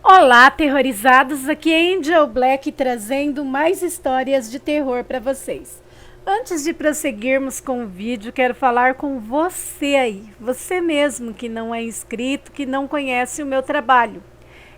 Olá, terrorizados! Aqui é Angel Black trazendo mais histórias de terror para vocês. Antes de prosseguirmos com o vídeo, quero falar com você aí, você mesmo que não é inscrito, que não conhece o meu trabalho.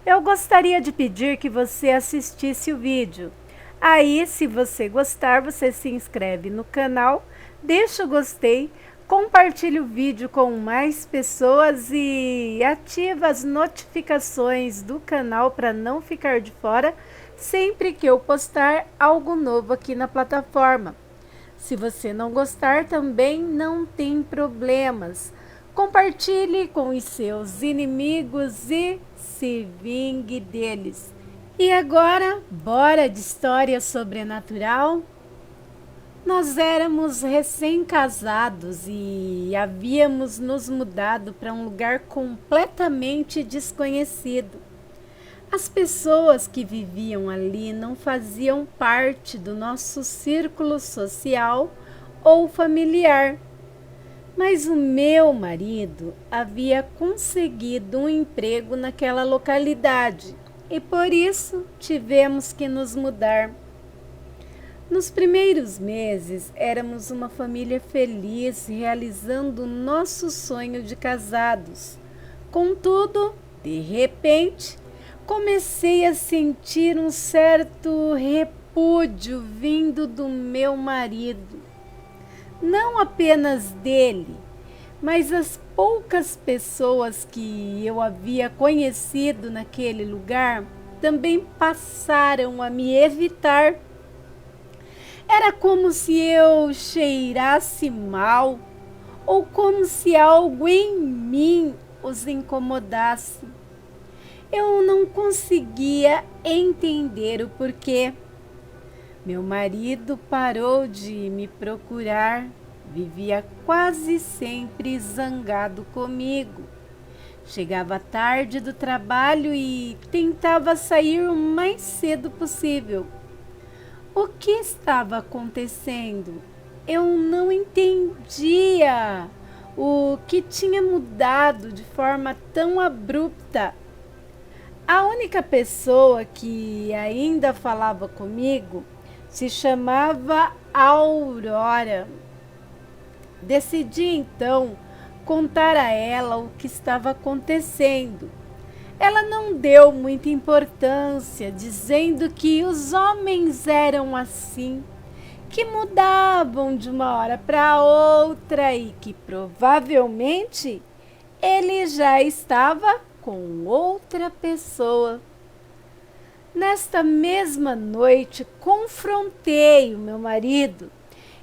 Eu gostaria de pedir que você assistisse o vídeo. Aí, se você gostar, você se inscreve no canal, deixa o gostei, compartilhe o vídeo com mais pessoas e ativa as notificações do canal para não ficar de fora sempre que eu postar algo novo aqui na plataforma. Se você não gostar, também não tem problemas. Compartilhe com os seus inimigos e se vingue deles. E agora, bora de história sobrenatural? Nós éramos recém-casados e havíamos nos mudado para um lugar completamente desconhecido. As pessoas que viviam ali não faziam parte do nosso círculo social ou familiar. Mas o meu marido havia conseguido um emprego naquela localidade e por isso tivemos que nos mudar. Nos primeiros meses, éramos uma família feliz realizando o nosso sonho de casados. Contudo, de repente, comecei a sentir um certo repúdio vindo do meu marido. Não apenas dele, mas as poucas pessoas que eu havia conhecido naquele lugar também passaram a me evitar. Era como se eu cheirasse mal ou como se algo em mim os incomodasse. Eu não conseguia entender o porquê. Meu marido parou de me procurar, vivia quase sempre zangado comigo. Chegava tarde do trabalho e tentava sair o mais cedo possível. O que estava acontecendo? Eu não entendia o que tinha mudado de forma tão abrupta. A única pessoa que ainda falava comigo se chamava Aurora. Decidi então contar a ela o que estava acontecendo. Ela não deu muita importância, dizendo que os homens eram assim, que mudavam de uma hora para outra e que provavelmente ele já estava com outra pessoa. Nesta mesma noite, confrontei o meu marido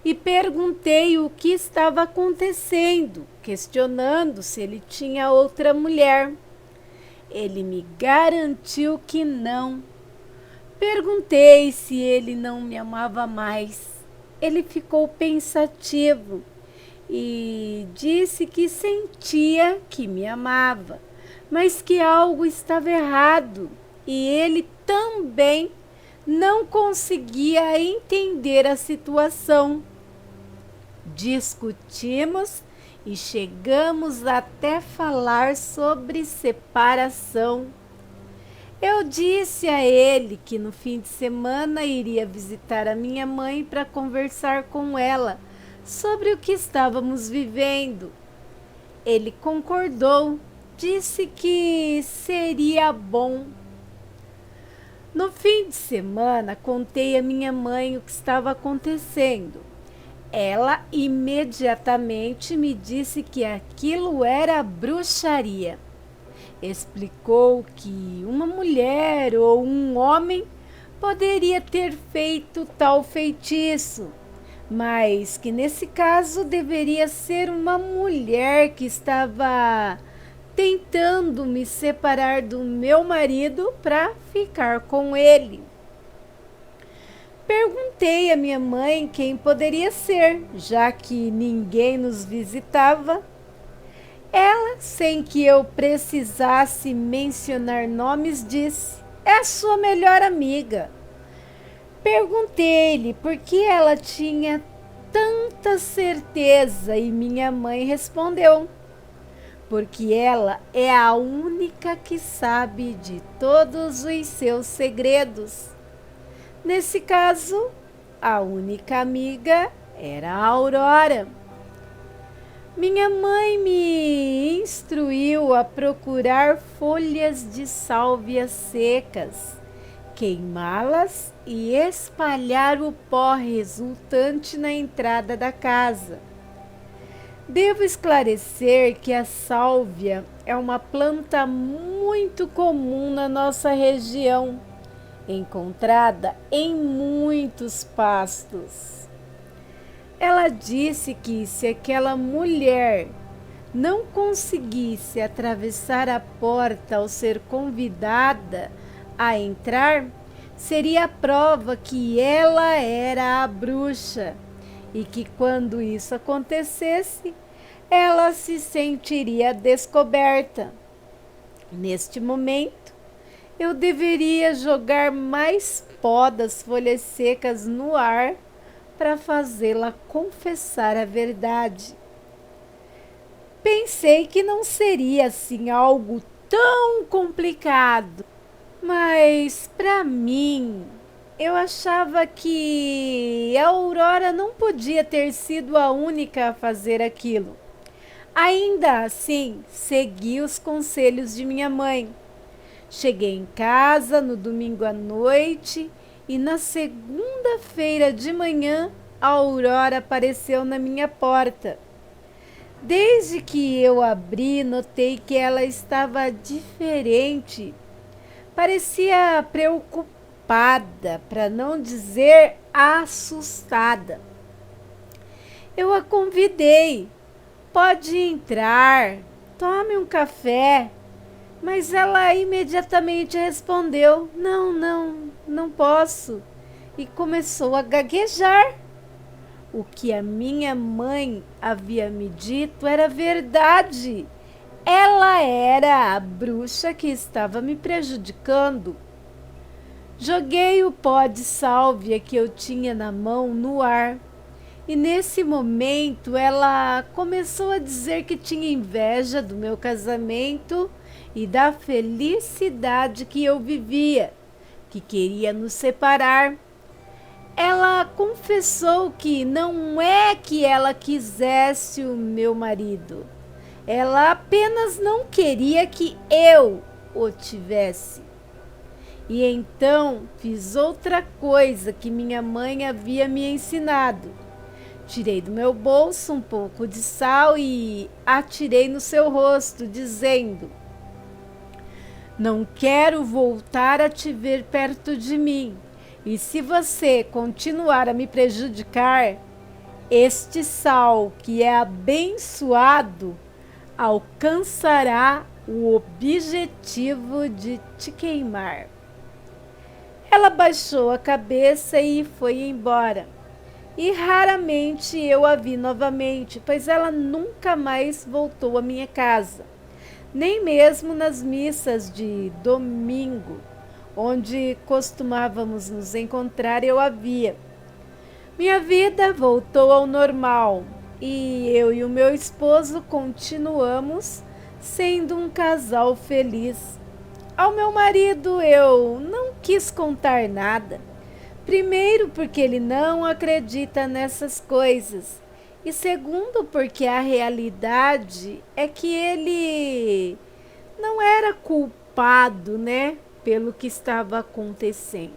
e perguntei o que estava acontecendo, questionando se ele tinha outra mulher. Ele me garantiu que não. Perguntei se ele não me amava mais. Ele ficou pensativo e disse que sentia que me amava, mas que algo estava errado e ele também não conseguia entender a situação. Discutimos e chegamos até falar sobre separação. Eu disse a ele que no fim de semana iria visitar a minha mãe para conversar com ela sobre o que estávamos vivendo. Ele concordou, disse que seria bom. No fim de semana, contei à minha mãe o que estava acontecendo. Ela imediatamente me disse que aquilo era bruxaria. Explicou que uma mulher ou um homem poderia ter feito tal feitiço, mas que nesse caso deveria ser uma mulher que estava tentando me separar do meu marido para ficar com ele. Perguntei à minha mãe quem poderia ser, já que ninguém nos visitava. Ela, sem que eu precisasse mencionar nomes, disse: é a sua melhor amiga. Perguntei-lhe por que ela tinha tanta certeza e minha mãe respondeu: porque ela é a única que sabe de todos os seus segredos. Nesse caso, a única amiga era a Aurora. Minha mãe me instruiu a procurar folhas de sálvia secas, queimá-las e espalhar o pó resultante na entrada da casa. Devo esclarecer que a sálvia é uma planta muito comum na nossa região, encontrada em muitos pastos. Ela disse que se aquela mulher não conseguisse atravessar a porta ao ser convidada a entrar, seria a prova que ela era a bruxa e que quando isso acontecesse, ela se sentiria descoberta. Neste momento, eu deveria jogar mais pó das folhas secas no ar para fazê-la confessar a verdade. Pensei que não seria assim algo tão complicado, mas para mim, eu achava que a Aurora não podia ter sido a única a fazer aquilo. Ainda assim, segui os conselhos de minha mãe. Cheguei em casa no domingo à noite e na segunda-feira de manhã a Aurora apareceu na minha porta. Desde que eu abri, notei que ela estava diferente. Parecia preocupada, para não dizer assustada. Eu a convidei. Pode entrar, tome um café. Mas ela imediatamente respondeu: não posso. E começou a gaguejar. O que a minha mãe havia me dito era verdade. Ela era a bruxa que estava me prejudicando. Joguei o pó de sálvia que eu tinha na mão no ar. E nesse momento ela começou a dizer que tinha inveja do meu casamento e da felicidade que eu vivia, que queria nos separar. Ela confessou que não é que ela quisesse o meu marido. Ela apenas não queria que eu o tivesse. E então fiz outra coisa que minha mãe havia me ensinado. Tirei do meu bolso um pouco de sal e atirei no seu rosto, dizendo: não quero voltar a te ver perto de mim. E se você continuar a me prejudicar, este sal que é abençoado alcançará o objetivo de te queimar. Ela baixou a cabeça e foi embora. E raramente eu a vi novamente, pois ela nunca mais voltou à minha casa, nem mesmo nas missas de domingo, onde costumávamos nos encontrar, eu a via. Minha vida voltou ao normal e eu e o meu esposo continuamos sendo um casal feliz. Ao meu marido eu não quis contar nada. Primeiro, porque ele não acredita nessas coisas. E segundo, porque a realidade é que ele não era culpado, né, pelo que estava acontecendo.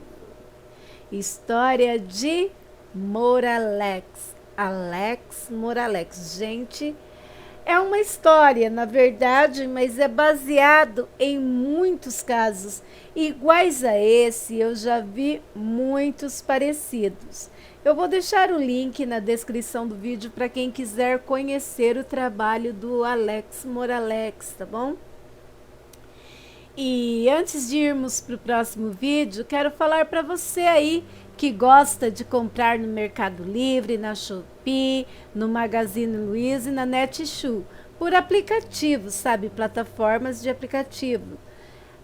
História de Moralex. Alex Moralex. Gente, é uma história, na verdade, mas é baseado em muitos casos. Iguais a esse, eu já vi muitos parecidos. Eu vou deixar o link na descrição do vídeo para quem quiser conhecer o trabalho do Alex Moralex, tá bom? E antes de irmos para o próximo vídeo, quero falar para você aí que gosta de comprar no Mercado Livre, na Shopee, no Magazine Luiza e na Netshoes, por aplicativo, sabe? Plataformas de aplicativo.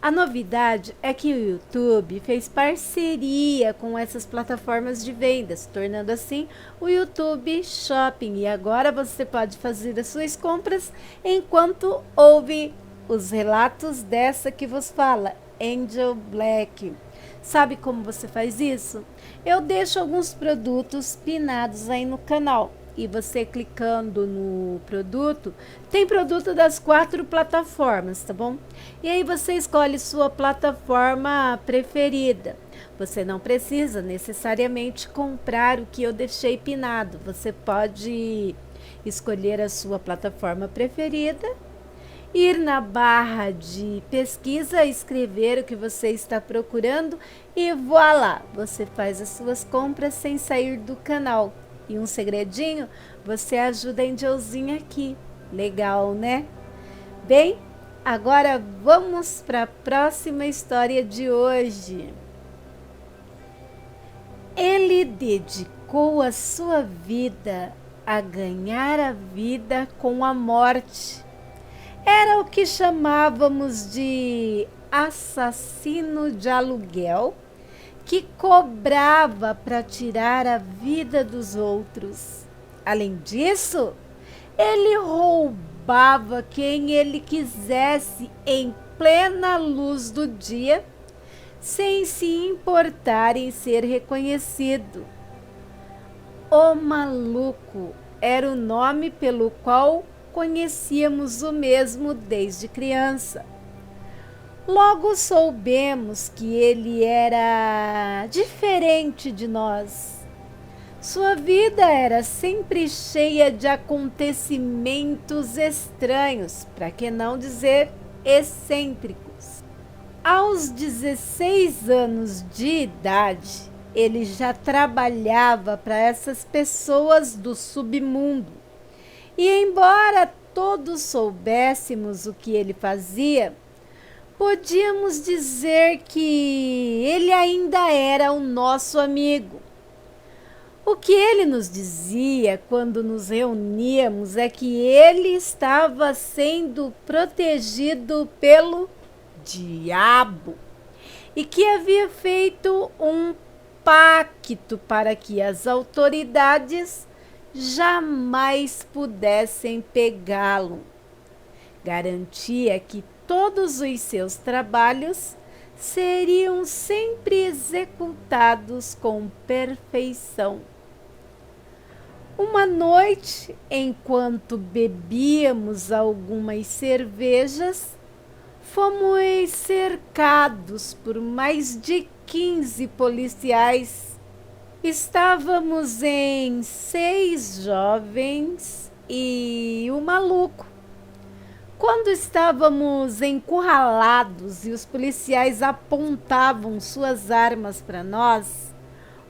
A novidade é que o YouTube fez parceria com essas plataformas de vendas, tornando assim o YouTube Shopping. E agora você pode fazer as suas compras enquanto ouve os relatos dessa que vos fala, Angel Black. Sabe como você faz isso? Eu deixo alguns produtos pinados aí no canal. E você clicando no produto, tem produto das 4 plataformas, tá bom? E aí você escolhe sua plataforma preferida. Você não precisa necessariamente comprar o que eu deixei pinado. Você pode escolher a sua plataforma preferida, ir na barra de pesquisa, escrever o que você está procurando e voilá! Você faz as suas compras sem sair do canal. E um segredinho, você ajuda a Angelzinha aqui. Legal, né? Bem, agora vamos para a próxima história de hoje. Ele dedicou a sua vida a ganhar a vida com a morte. Era o que chamávamos de assassino de aluguel, que cobrava para tirar a vida dos outros. Além disso, ele roubava quem ele quisesse em plena luz do dia, sem se importar em ser reconhecido. O Maluco era o nome pelo qual conhecíamos o mesmo desde criança. Logo soubemos que ele era diferente de nós. Sua vida era sempre cheia de acontecimentos estranhos, para que não dizer excêntricos. Aos 16 anos de idade, ele já trabalhava para essas pessoas do submundo. E embora todos soubéssemos o que ele fazia, podíamos dizer que ele ainda era o nosso amigo. O que ele nos dizia quando nos reuníamos é que ele estava sendo protegido pelo diabo e que havia feito um pacto para que as autoridades jamais pudessem pegá-lo. Garantia que todos os seus trabalhos seriam sempre executados com perfeição. Uma noite, enquanto bebíamos algumas cervejas, fomos cercados por mais de 15 policiais. Estávamos em 6 jovens e o maluco. Quando estávamos encurralados e os policiais apontavam suas armas para nós,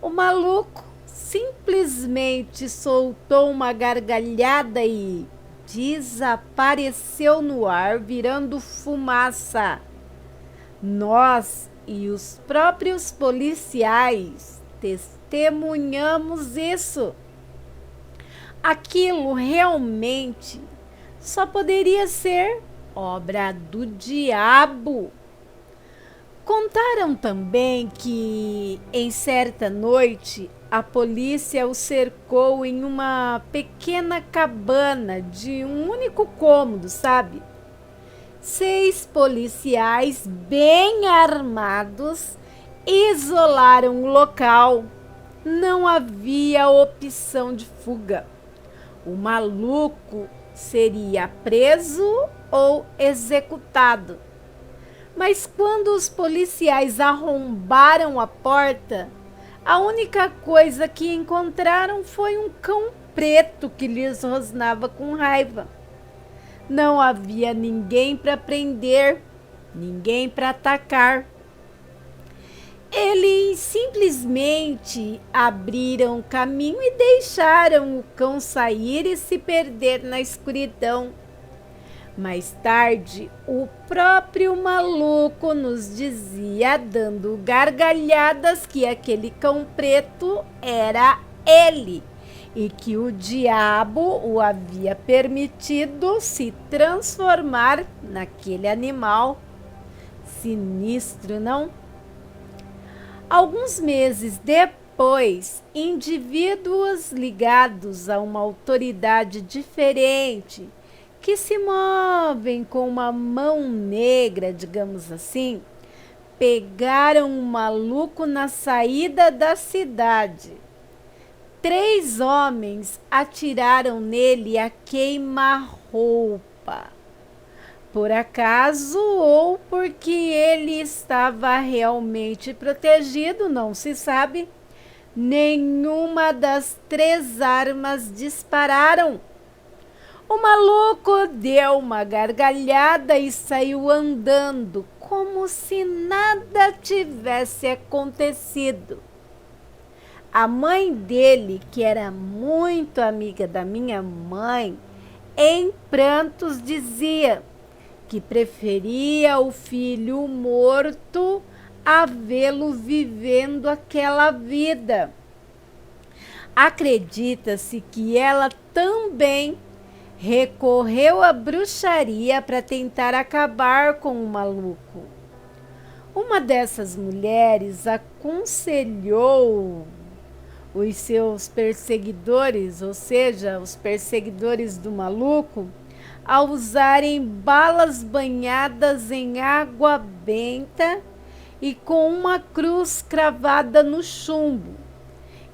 o maluco simplesmente soltou uma gargalhada e desapareceu no ar, virando fumaça. Nós e os próprios policiais testemunhamos isso. Aquilo realmente só poderia ser obra do diabo. Contaram também que, em certa noite, a polícia o cercou em uma pequena cabana de um único cômodo, sabe? 6 policiais bem armados isolaram o local. Não havia opção de fuga. O maluco seria preso ou executado. Mas quando os policiais arrombaram a porta, a única coisa que encontraram foi um cão preto que lhes rosnava com raiva. Não havia ninguém para prender, ninguém para atacar. Eles simplesmente abriram caminho e deixaram o cão sair e se perder na escuridão. Mais tarde, o próprio maluco nos dizia, dando gargalhadas, que aquele cão preto era ele e que o diabo o havia permitido se transformar naquele animal. sinistro, não? Alguns meses depois, indivíduos ligados a uma autoridade diferente, que se movem com uma mão negra, digamos assim, pegaram um maluco na saída da cidade. 3 homens atiraram nele a queima-roupa. Por acaso ou porque ele estava realmente protegido, não se sabe, nenhuma das 3 armas dispararam. O maluco deu uma gargalhada e saiu andando, como se nada tivesse acontecido. A mãe dele, que era muito amiga da minha mãe, em prantos dizia que preferia o filho morto a vê-lo vivendo aquela vida. Acredita-se que ela também recorreu à bruxaria para tentar acabar com o maluco. Uma dessas mulheres aconselhou os seus perseguidores, ou seja, os perseguidores do maluco, a usarem balas banhadas em água benta e com uma cruz cravada no chumbo.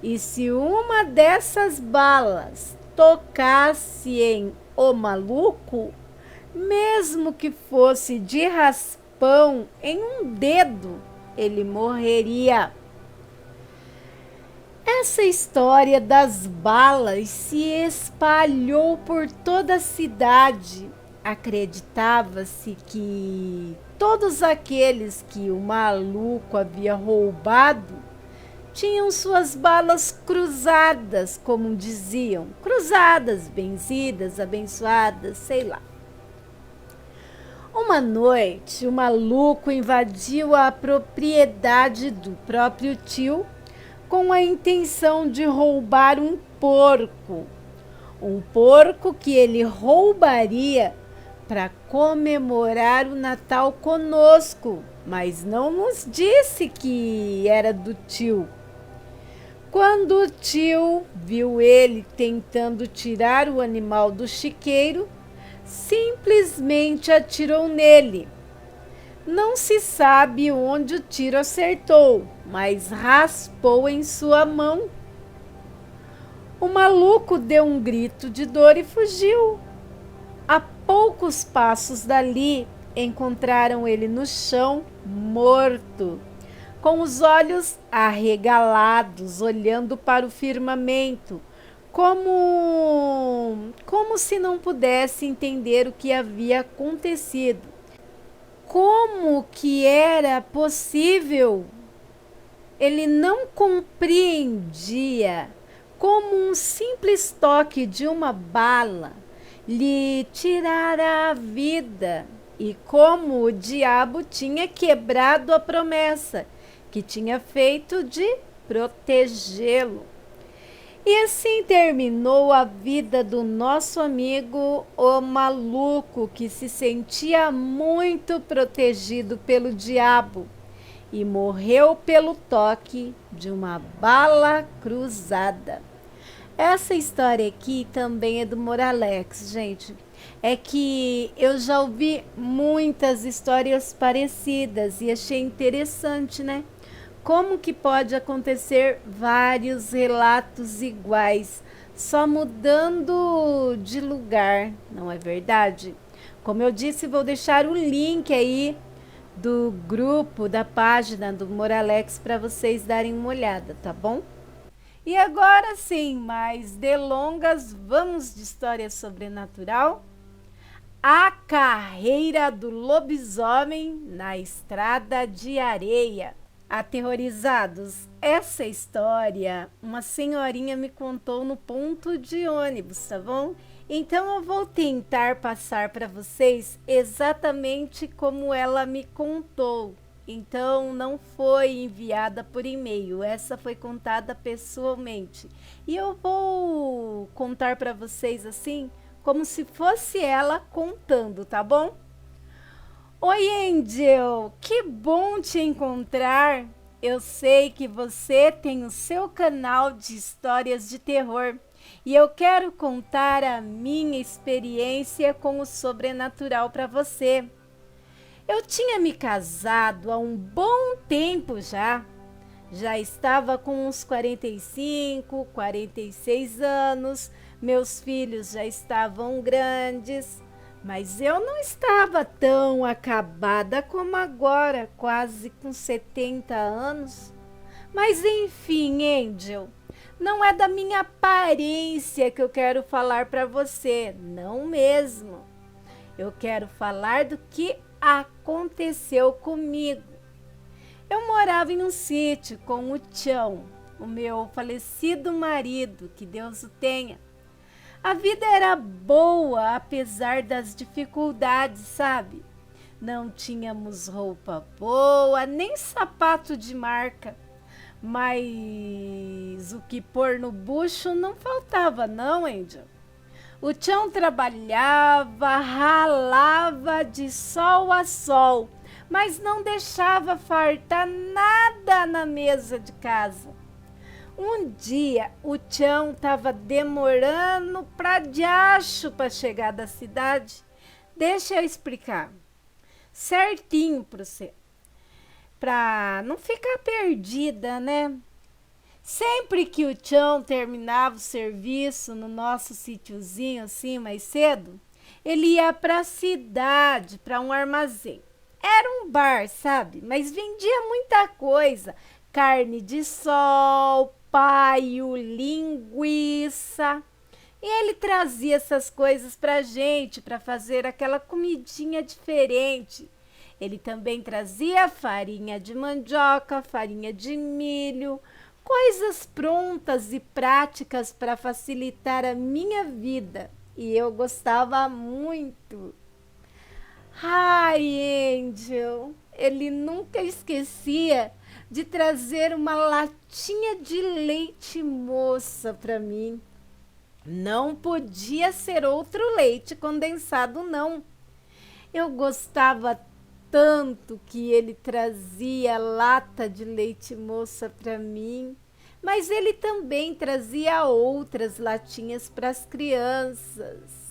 E se uma dessas balas tocasse em o maluco, mesmo que fosse de raspão em um dedo, ele morreria. Essa história das balas se espalhou por toda a cidade. Acreditava-se que todos aqueles que o maluco havia roubado tinham suas balas cruzadas, como diziam, cruzadas, benzidas, abençoadas, sei lá. Uma noite, o maluco invadiu a propriedade do próprio tio com a intenção de roubar um porco que ele roubaria para comemorar o Natal conosco, mas não nos disse que era do tio. Quando o tio viu ele tentando tirar o animal do chiqueiro, simplesmente atirou nele. Não se sabe onde o tiro acertou, mas raspou em sua mão. O maluco deu um grito de dor e fugiu. A poucos passos dali, encontraram ele no chão, morto, com os olhos arregalados, olhando para o firmamento, como se não pudesse entender o que havia acontecido. Como que era possível? Ele não compreendia como um simples toque de uma bala lhe tirara a vida e como o diabo tinha quebrado a promessa que tinha feito de protegê-lo. E assim terminou a vida do nosso amigo, o maluco, que se sentia muito protegido pelo diabo e morreu pelo toque de uma bala cruzada. Essa história aqui também é do Moralex, gente. É que eu já ouvi muitas histórias parecidas e achei interessante, né? Como que pode acontecer vários relatos iguais, só mudando de lugar, não é verdade? Como eu disse, vou deixar o link aí do grupo, da página do Moralex para vocês darem uma olhada, tá bom? E agora sim, mais delongas, vamos de história sobrenatural? A carreira do lobisomem na estrada de areia. Aterrorizados, essa história uma senhorinha me contou no ponto de ônibus, tá bom? Então eu vou tentar passar para vocês exatamente como ela me contou. Então não foi enviada por e-mail, essa foi contada pessoalmente. E eu vou contar para vocês assim, como se fosse ela contando, tá bom? Oi, Angel! Que bom te encontrar! Eu sei que você tem o seu canal de histórias de terror e eu quero contar a minha experiência com o sobrenatural para você. Eu tinha me casado há um bom tempo já. Já estava com uns 45, 46 anos, meus filhos já estavam grandes, mas eu não estava tão acabada como agora, quase com 70 anos. Mas enfim, Angel, não é da minha aparência que eu quero falar para você, não mesmo. Eu quero falar do que aconteceu comigo. Eu morava em um sítio com o Tião, o meu falecido marido, que Deus o tenha. A vida era boa, apesar das dificuldades, sabe? Não tínhamos roupa boa, nem sapato de marca. Mas o que pôr no bucho não faltava, não, Angel. O Tião trabalhava, ralava de sol a sol, mas não deixava faltar nada na mesa de casa. Um dia o Tião estava demorando pra diacho para chegar da cidade. Deixa eu explicar certinho para você, pra não ficar perdida, né? Sempre que o Tião terminava o serviço no nosso sítiozinho assim mais cedo, ele ia para a cidade, para um armazém. Era um bar, sabe? Mas vendia muita coisa: carne de sol, paio, linguiça. E ele trazia essas coisas pra gente, para fazer aquela comidinha diferente. Ele também trazia farinha de mandioca, farinha de milho, coisas prontas e práticas para facilitar a minha vida. E eu gostava muito. Ai, Angel, ele nunca esquecia de trazer uma latinha de leite moça para mim. Não podia ser outro leite condensado, não. Eu gostava tanto que ele trazia lata de leite moça para mim, mas ele também trazia outras latinhas para as crianças.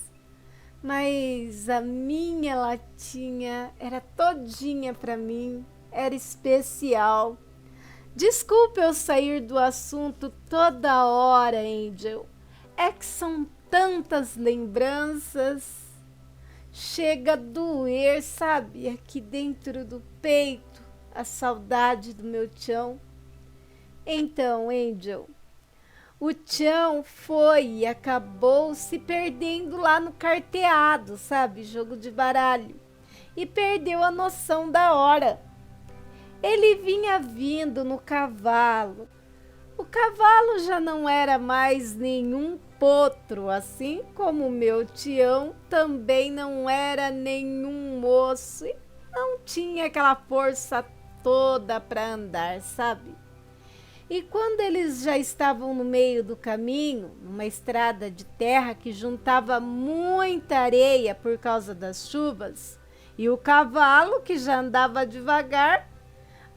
Mas a minha latinha era todinha para mim, era especial. Desculpe eu sair do assunto toda hora, Angel. É que são tantas lembranças. Chega a doer, sabe? Aqui dentro do peito, a saudade do meu Tião. Então, Angel, o Tião foi e acabou se perdendo lá no carteado, sabe? Jogo de baralho. E perdeu a noção da hora. Ele vinha vindo no cavalo. O cavalo já não era mais nenhum potro, assim como o meu Tião também não era nenhum moço e não tinha aquela força toda para andar, sabe? E quando eles já estavam no meio do caminho, numa estrada de terra que juntava muita areia por causa das chuvas, e o cavalo, que já andava devagar,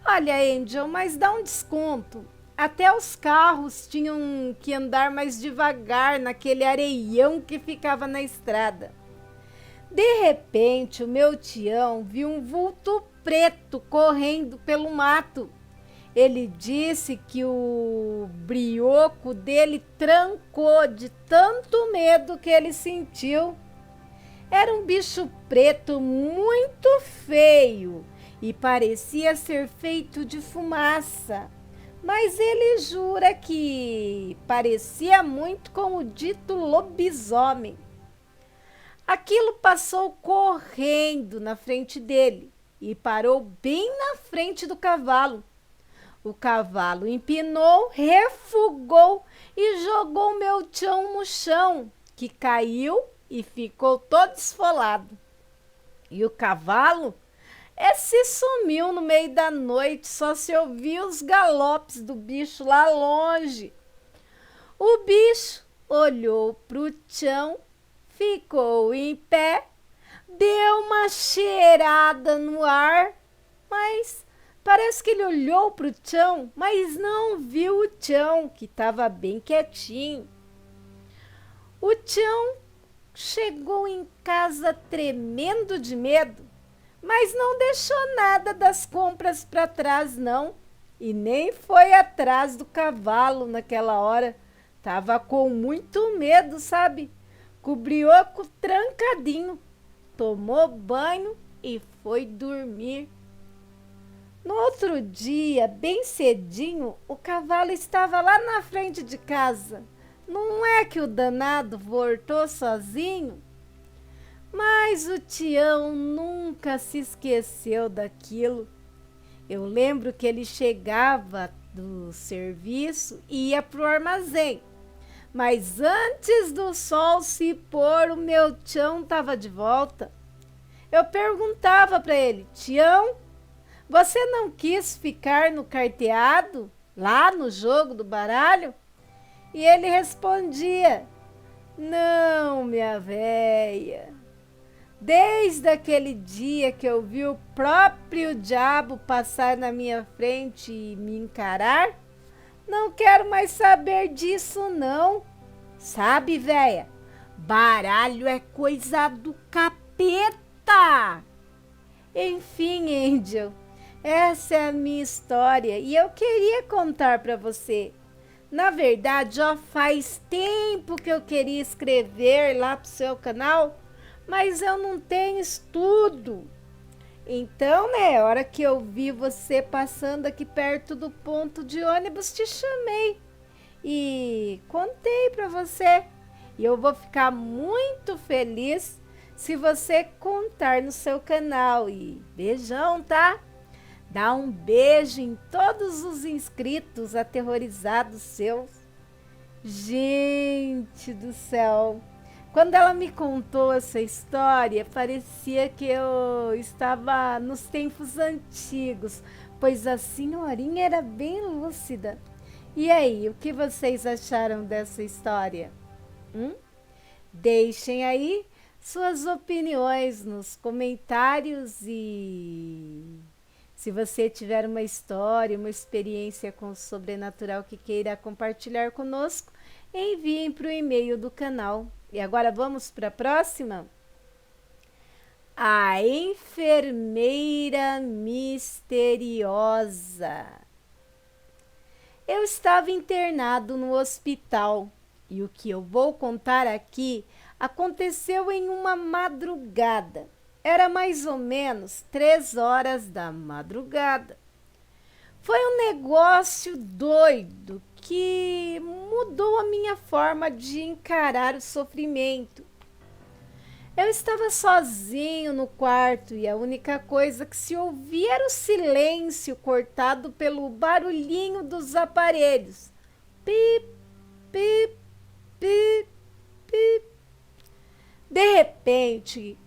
olha, Angel, mas dá um desconto. Até os carros tinham que andar mais devagar naquele areião que ficava na estrada. De repente, o meu Tião viu um vulto preto correndo pelo mato. Ele disse que o brioco dele trancou de tanto medo que ele sentiu. Era um bicho preto muito feio e parecia ser feito de fumaça. Mas ele jura que parecia muito com o dito lobisomem. Aquilo passou correndo na frente dele e parou bem na frente do cavalo. O cavalo empinou, refugou e jogou meu Tião no chão, que caiu e ficou todo esfolado. E o cavalo? Esse sumiu no meio da noite, só se ouvia os galopes do bicho lá longe. O bicho olhou pro Tião, ficou em pé, deu uma cheirada no ar, mas parece que ele olhou para o Tião, mas não viu o Tião, que estava bem quietinho. O Tião chegou em casa tremendo de medo, mas não deixou nada das compras para trás, não. E nem foi atrás do cavalo naquela hora. Tava com muito medo, sabe? Com o brioco trancadinho. Tomou banho e foi dormir. No outro dia, bem cedinho, o cavalo estava lá na frente de casa. Não é que o danado voltou sozinho? Mas o Tião nunca se esqueceu daquilo. Eu lembro que ele chegava do serviço e ia pro armazém. Mas antes do sol se pôr, o meu Tião estava de volta. Eu perguntava para ele: Tião, você não quis ficar no carteado, lá no jogo do baralho? E ele respondia: não, minha véia. Desde aquele dia que eu vi o próprio diabo passar na minha frente e me encarar, não quero mais saber disso, não. Sabe, véia, baralho é coisa do capeta. Enfim, Angel, essa é a minha história e eu queria contar para você. Na verdade, já faz tempo que eu queria escrever lá pro seu canal, mas eu não tenho estudo. Então, né, a hora que eu vi você passando aqui perto do ponto de ônibus, te chamei e contei para você. E eu vou ficar muito feliz se você contar no seu canal. E beijão, tá? Dá um beijo em todos os inscritos aterrorizados seus. Gente do céu! Quando ela me contou essa história, parecia que eu estava nos tempos antigos, pois a senhorinha era bem lúcida. E aí, o que vocês acharam dessa história? Deixem aí suas opiniões nos comentários e se você tiver uma história, uma experiência com o sobrenatural que queira compartilhar conosco, enviem para o e-mail do canal. E agora vamos para a próxima? A enfermeira misteriosa. Eu estava internado no hospital e o que eu vou contar aqui aconteceu em uma madrugada. Era mais ou menos 3 horas da madrugada. Foi um negócio doido que mudou a minha forma de encarar o sofrimento. Eu estava sozinho no quarto e a única coisa que se ouvia era o silêncio cortado pelo barulhinho dos aparelhos. Pip, pip, pip, pip. De repente,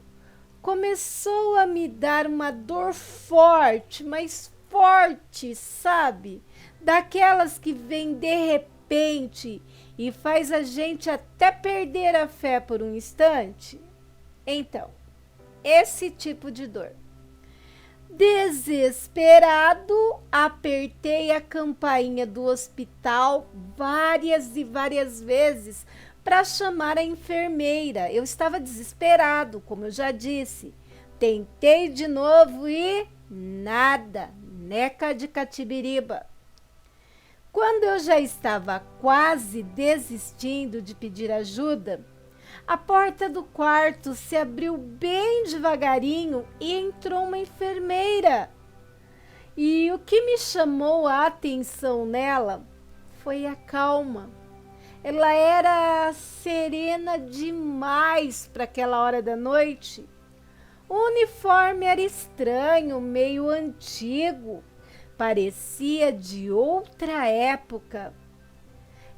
começou a me dar uma dor forte, mas forte, sabe? Daquelas que vem de repente e faz a gente até perder a fé por um instante. Então, esse tipo de dor. Desesperado, apertei a campainha do hospital várias e várias vezes para chamar a enfermeira. Eu estava desesperado, como eu já disse. Tentei de novo e nada, neca de catibiriba. Quando eu já estava quase desistindo de pedir ajuda, a porta do quarto se abriu bem devagarinho e entrou uma enfermeira. E o que me chamou a atenção nela foi a calma. Ela era serena demais para aquela hora da noite. O uniforme era estranho, meio antigo, parecia de outra época.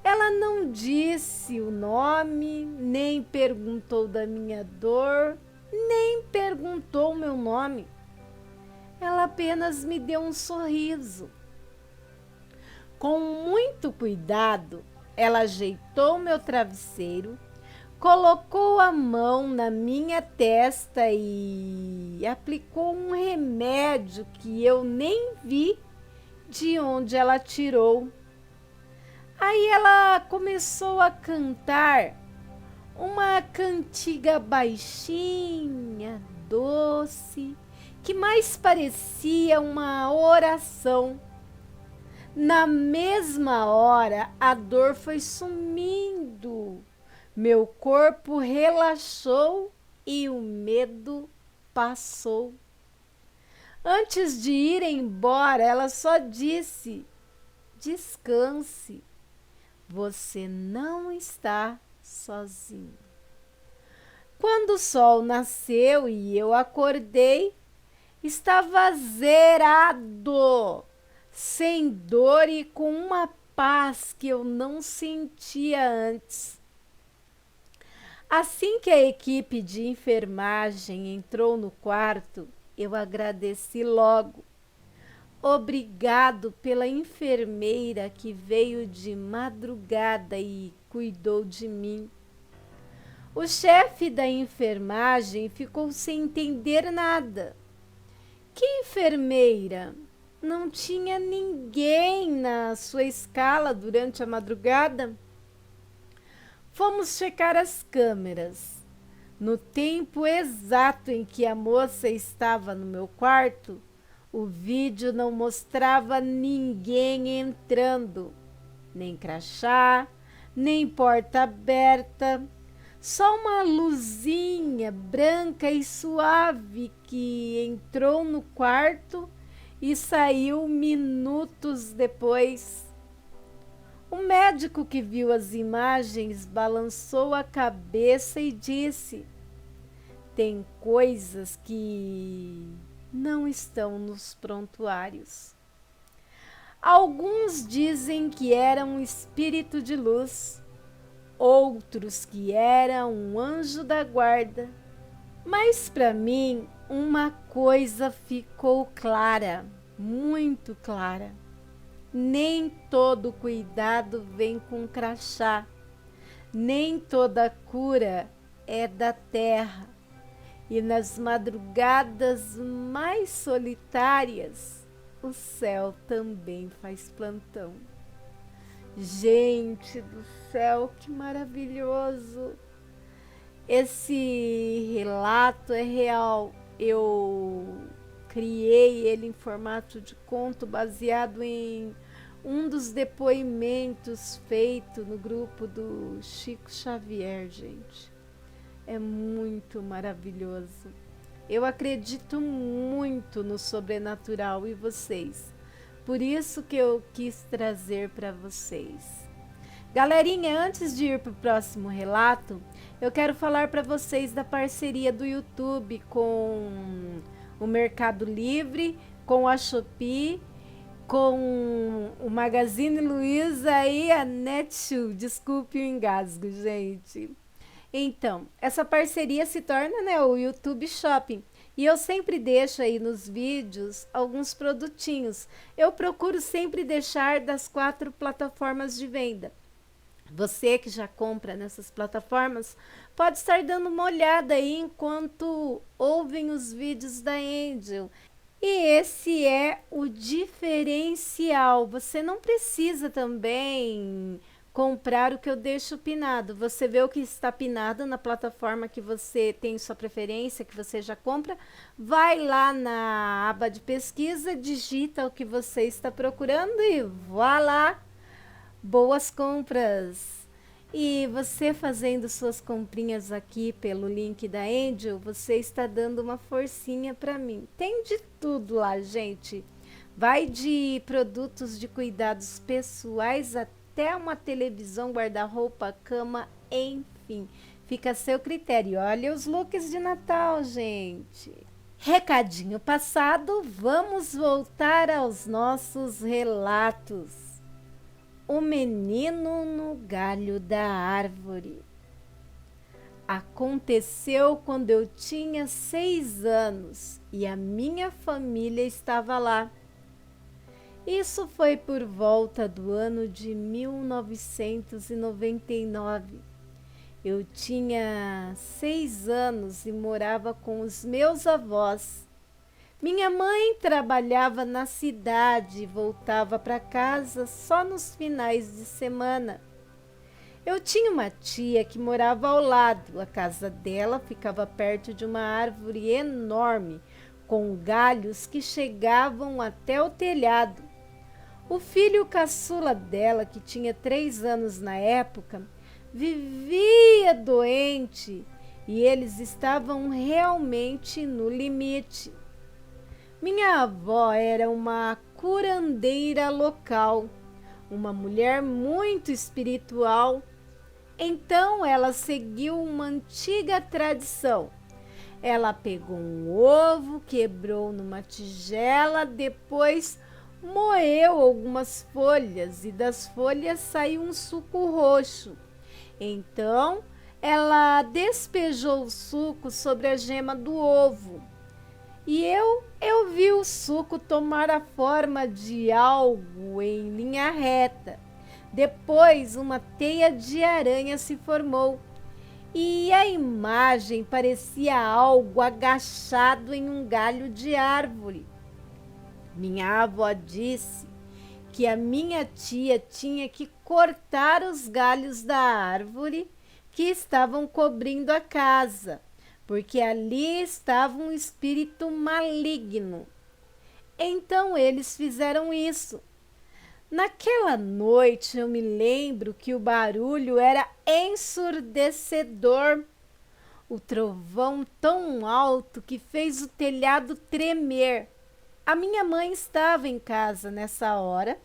Ela não disse o nome, nem perguntou da minha dor, nem perguntou o meu nome. Ela apenas me deu um sorriso. Com muito cuidado, ela ajeitou meu travesseiro, colocou a mão na minha testa e aplicou um remédio que eu nem vi de onde ela tirou. Aí ela começou a cantar uma cantiga baixinha, doce, que mais parecia uma oração. Na mesma hora, a dor foi sumindo. Meu corpo relaxou e o medo passou. Antes de ir embora, ela só disse: descanse, você não está sozinho. Quando o sol nasceu e eu acordei, estava zerado, sem dor e com uma paz que eu não sentia antes. Assim que a equipe de enfermagem entrou no quarto, eu agradeci logo. Obrigado pela enfermeira que veio de madrugada e cuidou de mim. O chefe da enfermagem ficou sem entender nada. Que enfermeira? Não tinha ninguém na sua escala durante a madrugada? Fomos checar as câmeras. No tempo exato em que a moça estava no meu quarto, o vídeo não mostrava ninguém entrando, nem crachá, nem porta aberta, só uma luzinha branca e suave que entrou no quarto e saiu minutos depois. O médico que viu as imagens balançou a cabeça e disse: tem coisas que não estão nos prontuários. Alguns dizem que era um espírito de luz, outros que era um anjo da guarda. Mas para mim, uma coisa ficou clara, muito clara. Nem todo cuidado vem com crachá, nem toda cura é da terra. E nas madrugadas mais solitárias, o céu também faz plantão. Gente do céu, que maravilhoso! Esse relato é real. Eu criei ele em formato de conto baseado em um dos depoimentos feito no grupo do Chico Xavier, gente. É muito maravilhoso. Eu acredito muito no sobrenatural e vocês. Por isso que eu quis trazer para vocês. Galerinha, antes de ir para o próximo relato, eu quero falar para vocês da parceria do YouTube com o Mercado Livre, com a Shopee, com o Magazine Luiza e a Netshoes. Desculpe o engasgo, gente. Então, essa parceria se torna, né, o YouTube Shopping. E eu sempre deixo aí nos vídeos alguns produtinhos. Eu procuro sempre deixar das 4 plataformas de venda. Você que já compra nessas plataformas pode estar dando uma olhada aí enquanto ouvem os vídeos da Angel. E esse é o diferencial. Você não precisa também comprar o que eu deixo pinado. Você vê o que está pinado na plataforma que você tem sua preferência, que você já compra. Vai lá na aba de pesquisa, digita o que você está procurando e vá lá. Boas compras! E você fazendo suas comprinhas aqui pelo link da Angel, você está dando uma forcinha para mim. Tem de tudo lá, gente. Vai de produtos de cuidados pessoais até uma televisão, guarda-roupa, cama, enfim. Fica a seu critério. Olha os looks de Natal, gente. Recadinho passado, vamos voltar aos nossos relatos. O menino no galho da árvore. Aconteceu quando eu tinha 6 anos e a minha família estava lá. Isso foi por volta do ano de 1999. Eu tinha 6 anos e morava com os meus avós. Minha mãe trabalhava na cidade e voltava para casa só nos finais de semana. Eu tinha uma tia que morava ao lado. A casa dela ficava perto de uma árvore enorme, com galhos que chegavam até o telhado. O filho caçula dela, que tinha 3 anos na época, vivia doente e eles estavam realmente no limite. Minha avó era uma curandeira local, uma mulher muito espiritual. Então ela seguiu uma antiga tradição. Ela pegou um ovo, quebrou numa tigela, depois moeu algumas folhas e das folhas saiu um suco roxo. Então ela despejou o suco sobre a gema do ovo. E eu vi o suco tomar a forma de algo em linha reta. Depois, uma teia de aranha se formou e a imagem parecia algo agachado em um galho de árvore. Minha avó disse que a minha tia tinha que cortar os galhos da árvore que estavam cobrindo a casa, porque ali estava um espírito maligno. Então eles fizeram isso. Naquela noite eu me lembro que o barulho era ensurdecedor. O trovão tão alto que fez o telhado tremer. A minha mãe estava em casa nessa hora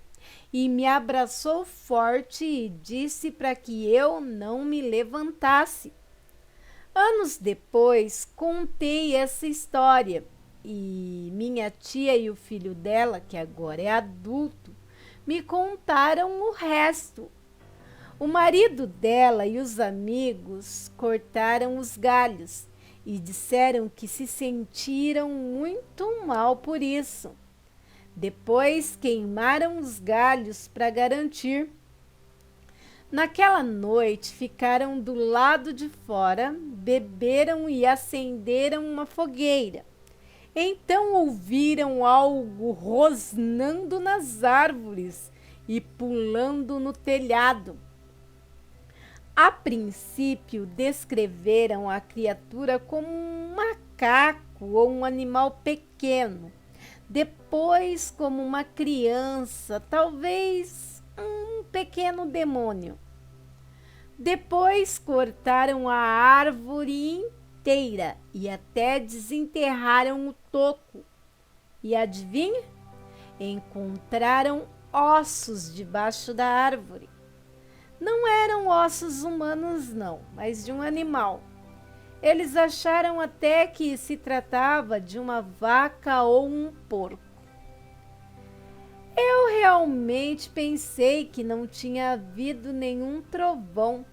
e me abraçou forte e disse para que eu não me levantasse. Anos depois, contei essa história e minha tia e o filho dela, que agora é adulto, me contaram o resto. O marido dela e os amigos cortaram os galhos e disseram que se sentiram muito mal por isso. Depois queimaram os galhos para garantir. Naquela noite ficaram do lado de fora, beberam e acenderam uma fogueira. Então ouviram algo rosnando nas árvores e pulando no telhado. A princípio descreveram a criatura como um macaco ou um animal pequeno, depois como uma criança, talvez um pequeno demônio. Depois cortaram a árvore inteira e até desenterraram o toco. E adivinha? Encontraram ossos debaixo da árvore. Não eram ossos humanos não, mas de um animal. Eles acharam até que se tratava de uma vaca ou um porco. Eu realmente pensei que não tinha havido nenhum trovão,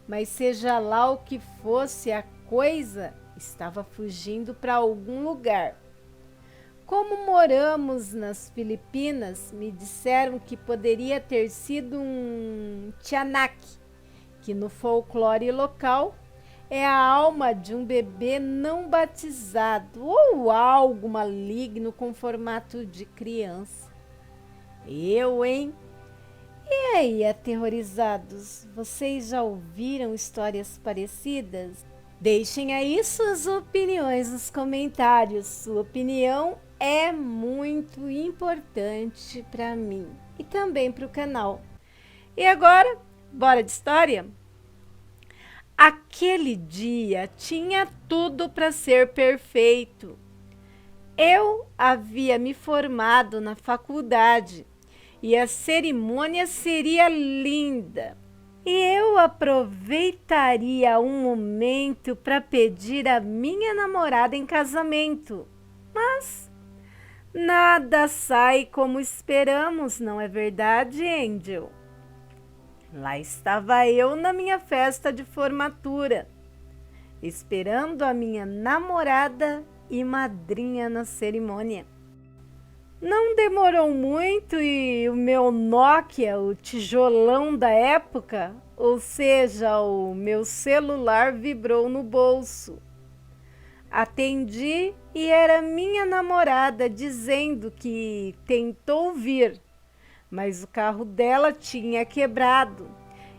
mas seja lá o que fosse, a coisa estava fugindo para algum lugar. Como moramos nas Filipinas, me disseram que poderia ter sido um tianak, que no folclore local é a alma de um bebê não batizado ou algo maligno com formato de criança. Eu, hein? E aí, aterrorizados, vocês já ouviram histórias parecidas? Deixem aí suas opiniões nos comentários. Sua opinião é muito importante para mim e também para o canal. E agora, bora de história? Aquele dia tinha tudo para ser perfeito. Eu havia me formado na faculdade e a cerimônia seria linda. E eu aproveitaria um momento para pedir a minha namorada em casamento. Mas nada sai como esperamos, não é verdade, Angel? Lá estava eu na minha festa de formatura, esperando a minha namorada e madrinha na cerimônia. Não demorou muito e o meu Nokia, o tijolão da época, ou seja, o meu celular vibrou no bolso. Atendi e era minha namorada dizendo que tentou vir, mas o carro dela tinha quebrado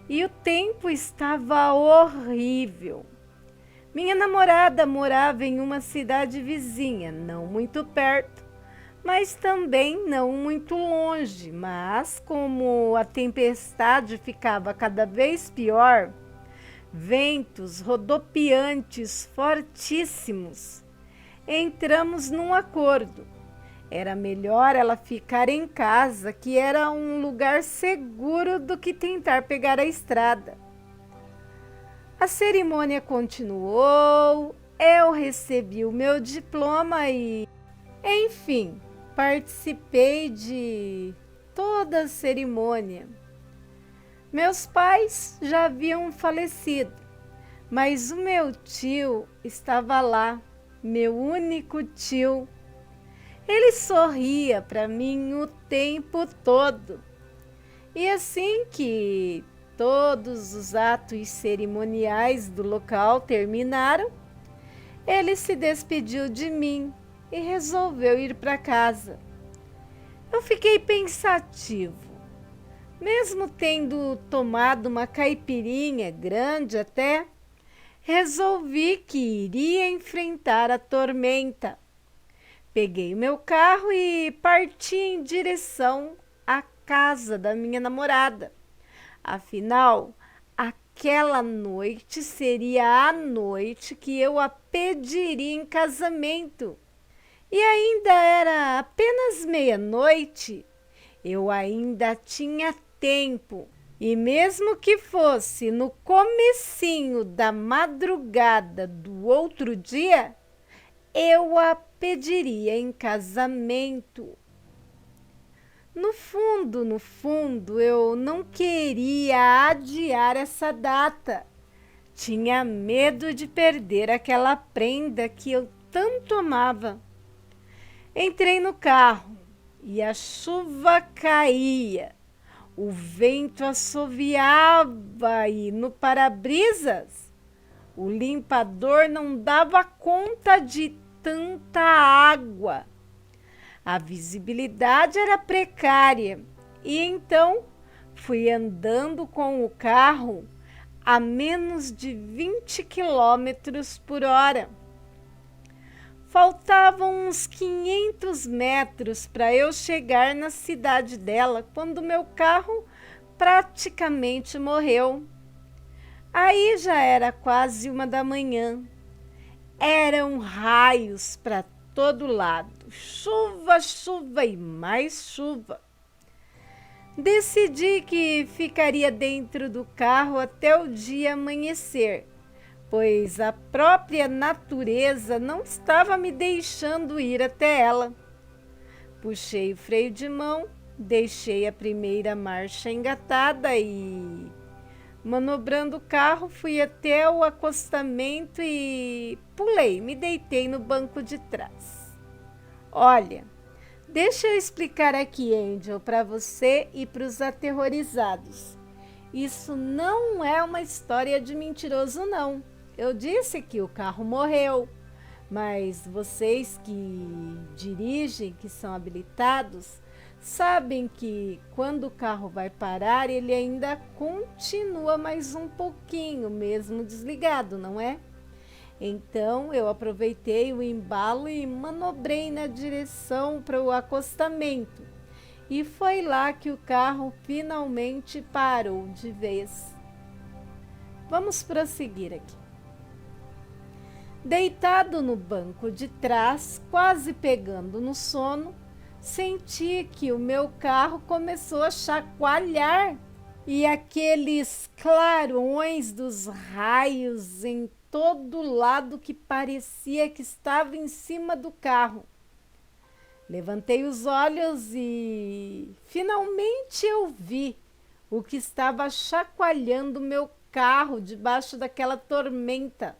e o tempo estava horrível. Minha namorada morava em uma cidade vizinha, não muito perto, mas também não muito longe. Mas como a tempestade ficava cada vez pior, ventos rodopiantes fortíssimos, entramos num acordo. Era melhor ela ficar em casa, que era um lugar seguro, do que tentar pegar a estrada. A cerimônia continuou, eu recebi o meu diploma e, enfim, participei de toda a cerimônia. Meus pais já haviam falecido, mas o meu tio estava lá, meu único tio. Ele sorria para mim o tempo todo. E assim que todos os atos cerimoniais do local terminaram, ele se despediu de mim e resolveu ir para casa. Eu fiquei pensativo. Mesmo tendo tomado uma caipirinha grande até, resolvi que iria enfrentar a tormenta. Peguei o meu carro e parti em direção à casa da minha namorada. Afinal, aquela noite seria a noite que eu a pediria em casamento. E ainda era apenas meia-noite. Eu ainda tinha tempo. E mesmo que fosse no comecinho da madrugada do outro dia, eu a pediria em casamento. No fundo, eu não queria adiar essa data. Tinha medo de perder aquela prenda que eu tanto amava. Entrei no carro e a chuva caía. O vento assoviava e no para-brisas o limpador não dava conta de tanta água. A visibilidade era precária e então fui andando com o carro a menos de 20 quilômetros por hora. Faltavam uns 500 metros para eu chegar na cidade dela quando meu carro praticamente morreu. Aí já era quase 1 da manhã. Eram raios para todo lado. Chuva, chuva e mais chuva. Decidi que ficaria dentro do carro até o dia amanhecer, pois a própria natureza não estava me deixando ir até ela. Puxei o freio de mão, deixei a primeira marcha engatada e, manobrando o carro, fui até o acostamento e pulei, me deitei no banco de trás. Olha, deixa eu explicar aqui, Angel, para você e para os aterrorizados. Isso não é uma história de mentiroso, não. Eu disse que o carro morreu, mas vocês que dirigem, que são habilitados, sabem que quando o carro vai parar, ele ainda continua mais um pouquinho, mesmo desligado, não é? Então eu aproveitei o embalo e manobrei na direção para o acostamento. E foi lá que o carro finalmente parou de vez. Vamos prosseguir aqui. Deitado no banco de trás, quase pegando no sono, senti que o meu carro começou a chacoalhar e aqueles clarões dos raios em todo lado que parecia que estava em cima do carro. Levantei os olhos e finalmente eu vi o que estava chacoalhando meu carro debaixo daquela tormenta.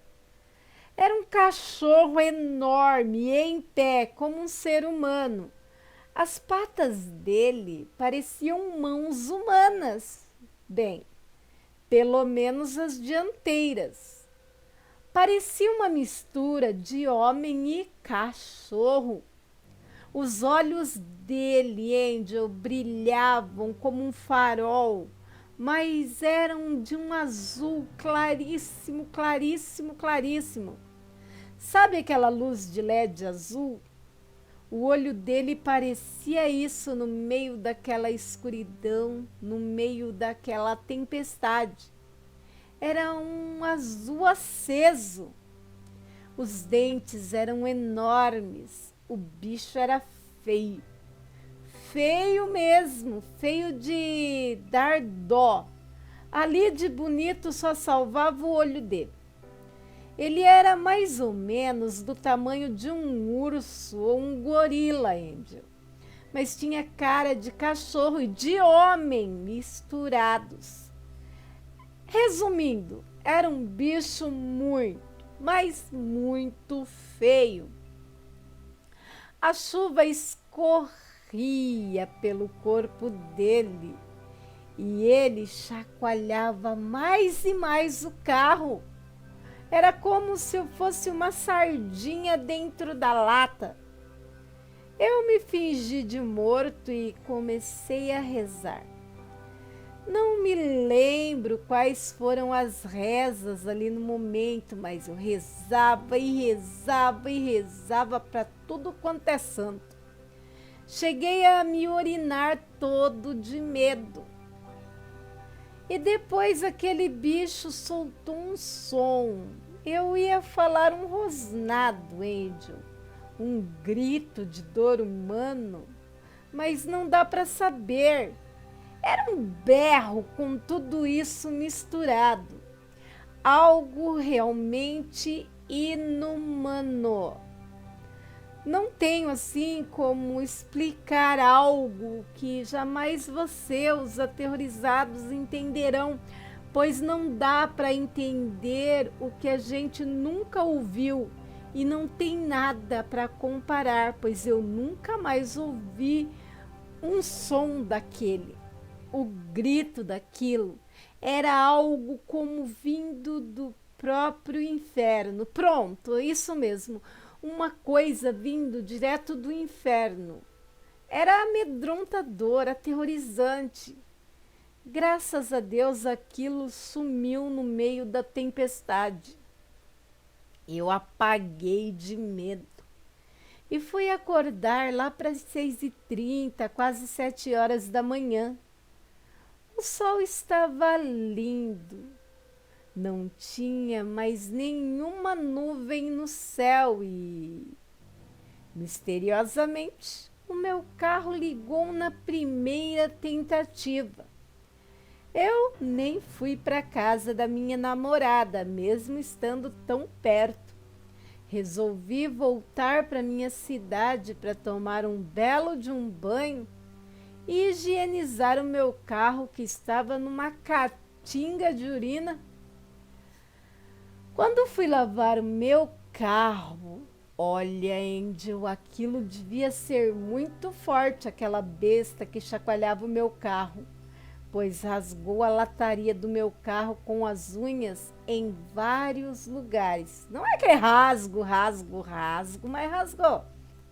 Era um cachorro enorme, em pé, como um ser humano. As patas dele pareciam mãos humanas. Bem, pelo menos as dianteiras. Parecia uma mistura de homem e cachorro. Os olhos dele, Angel, brilhavam como um farol, mas eram de um azul claríssimo, claríssimo, claríssimo. Sabe aquela luz de LED azul? O olho dele parecia isso no meio daquela escuridão, no meio daquela tempestade. Era um azul aceso. Os dentes eram enormes. O bicho era feio. Feio mesmo, feio de dar dó. Ali de bonito só salvava o olho dele. Ele era mais ou menos do tamanho de um urso ou um gorila, Angel. Mas tinha cara de cachorro e de homem misturados. Resumindo, era um bicho muito, mas muito feio. A chuva escorria pelo corpo dele e ele chacoalhava mais e mais o carro. Era como se eu fosse uma sardinha dentro da lata. Eu me fingi de morto e comecei a rezar. Não me lembro quais foram as rezas ali no momento, mas eu rezava e rezava e rezava para tudo quanto é santo. Cheguei a me urinar todo de medo. E depois aquele bicho soltou um som. Eu ia falar um rosnado, Angel, um grito de dor humano, mas não dá para saber. Era um berro com tudo isso misturado. Algo realmente inumano. Não tenho assim como explicar algo que jamais você, os aterrorizados, entenderão, pois não dá para entender o que a gente nunca ouviu e não tem nada para comparar, pois eu nunca mais ouvi um som daquele. O grito daquilo era algo como vindo do próprio inferno. Pronto, isso mesmo. Uma coisa vindo direto do inferno. Era amedrontador, aterrorizante. Graças a Deus aquilo sumiu no meio da tempestade. Eu apaguei de medo. E fui acordar lá para as 6h30, quase 7 horas da manhã. O sol estava lindo. Não tinha mais nenhuma nuvem no céu e, misteriosamente, o meu carro ligou na primeira tentativa. Eu nem fui para casa da minha namorada, mesmo estando tão perto. Resolvi voltar para minha cidade para tomar um belo de um banho e higienizar o meu carro que estava numa caatinga de urina. Quando fui lavar o meu carro, olha, Angel, aquilo devia ser muito forte, aquela besta que chacoalhava o meu carro, pois rasgou a lataria do meu carro com as unhas em vários lugares. Não é que é rasgo, mas rasgou.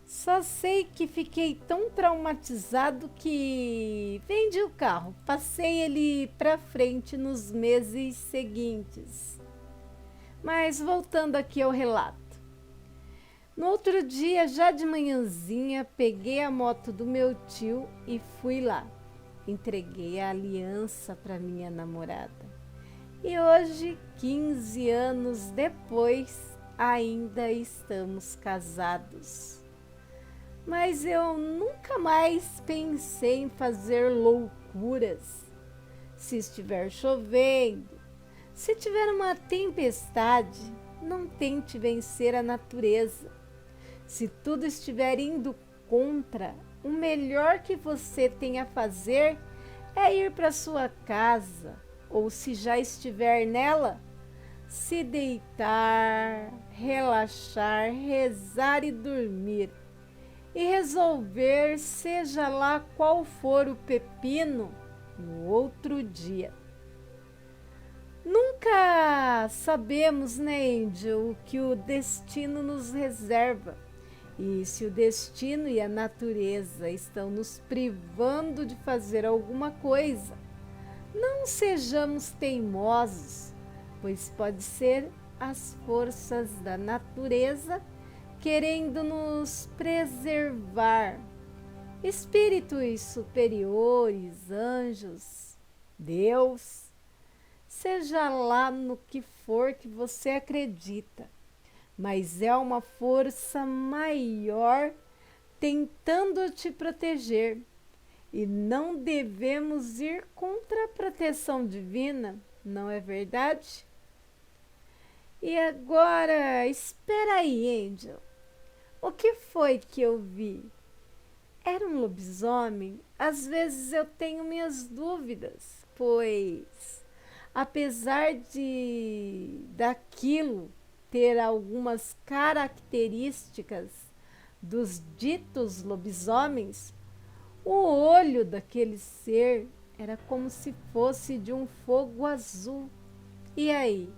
Só sei que fiquei tão traumatizado que vendi o carro, passei ele para frente nos meses seguintes. Mas voltando aqui ao relato. No outro dia, já de manhãzinha, peguei a moto do meu tio e fui lá. Entreguei a aliança para minha namorada. E hoje, 15 anos depois, ainda estamos casados. Mas eu nunca mais pensei em fazer loucuras. Se estiver chovendo, se tiver uma tempestade, não tente vencer a natureza. Se tudo estiver indo contra, o melhor que você tem a fazer é ir para sua casa, ou se já estiver nela, se deitar, relaxar, rezar e dormir. e resolver, seja lá qual for o pepino, no outro dia. Nunca sabemos, né, Angel, o que o destino nos reserva. E se o destino e a natureza estão nos privando de fazer alguma coisa, não sejamos teimosos, pois pode ser as forças da natureza querendo nos preservar. Espíritos superiores, anjos, Deus, seja lá no que for que você acredita, mas é uma força maior tentando te proteger. E não devemos ir contra a proteção divina, não é verdade? E agora, espera aí, Angel. O que foi que eu vi? Era um lobisomem? Às vezes eu tenho minhas dúvidas, pois, apesar de daquilo ter algumas características dos ditos lobisomens, o olho daquele ser era como se fosse de um fogo azul. E aí,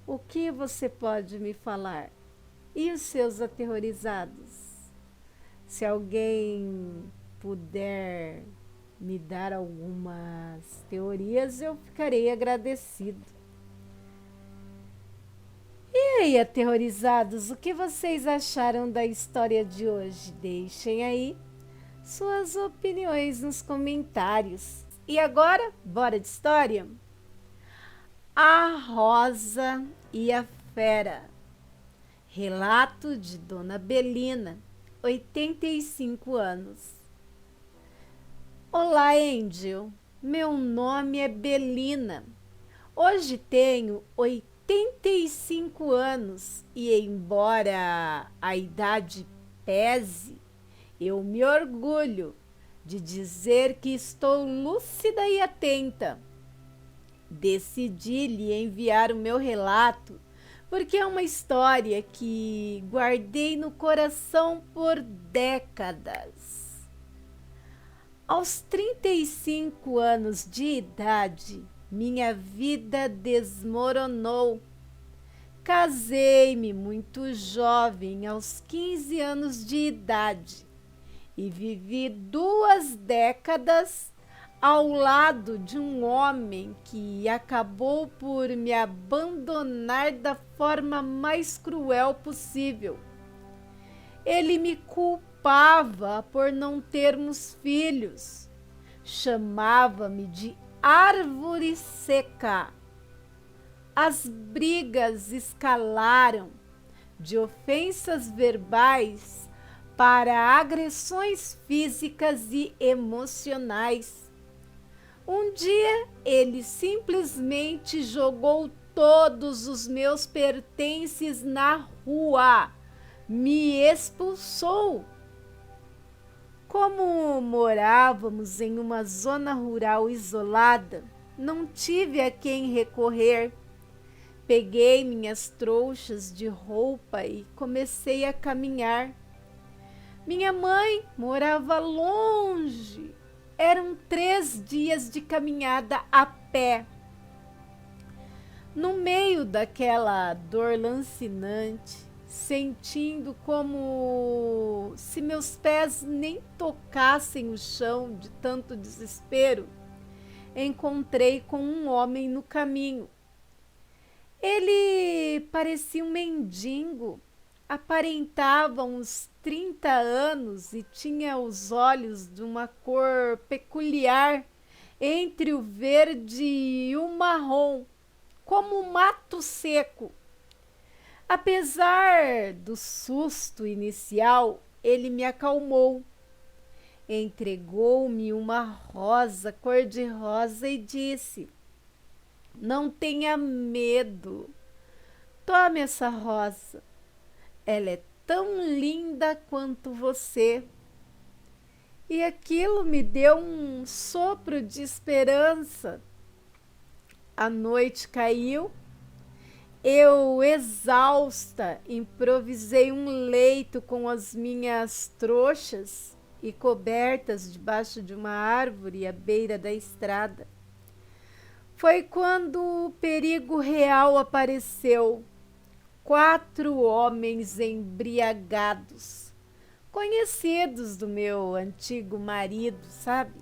o que você pode me falar? E os seus aterrorizados? Se alguém puder me dar algumas teorias, eu ficarei agradecido. E aí, aterrorizados, o que vocês acharam da história de hoje? Deixem aí suas opiniões nos comentários. E agora, bora de história? A Rosa e a Fera. Relato de Dona Belina, 85 anos. Olá, Angel. Meu nome é Belina. Hoje tenho 85 anos e, embora a idade pese, eu me orgulho de dizer que estou lúcida e atenta. Decidi lhe enviar o meu relato porque é uma história que guardei no coração por décadas. Aos 35 anos de idade, minha vida desmoronou. Casei-me muito jovem, aos 15 anos de idade, e vivi 2 décadas ao lado de um homem que acabou por me abandonar da forma mais cruel possível. Ele me culpava por não termos filhos, chamava-me de árvore seca. As brigas escalaram de ofensas verbais para agressões físicas e emocionais. Um dia ele simplesmente jogou todos os meus pertences na rua, me expulsou. Como morávamos em uma zona rural isolada, não tive a quem recorrer. Peguei minhas trouxas de roupa e comecei a caminhar. Minha mãe morava longe. Eram 3 dias de caminhada a pé. No meio daquela dor lancinante, sentindo como se meus pés nem tocassem o chão de tanto desespero, encontrei com um homem no caminho. Ele parecia um mendigo, aparentava uns 30 anos e tinha os olhos de uma cor peculiar entre o verde e o marrom, como um mato seco. Apesar do susto inicial, ele me acalmou. Entregou-me uma rosa cor-de-rosa e disse: "Não tenha medo. Tome essa rosa. Ela é tão linda quanto você." E aquilo me deu um sopro de esperança. A noite caiu Eu, exausta, improvisei um leito com as minhas trouxas e cobertas debaixo de uma árvore à beira da estrada. Foi quando o perigo real apareceu. 4 homens embriagados, conhecidos do meu antigo marido, sabe?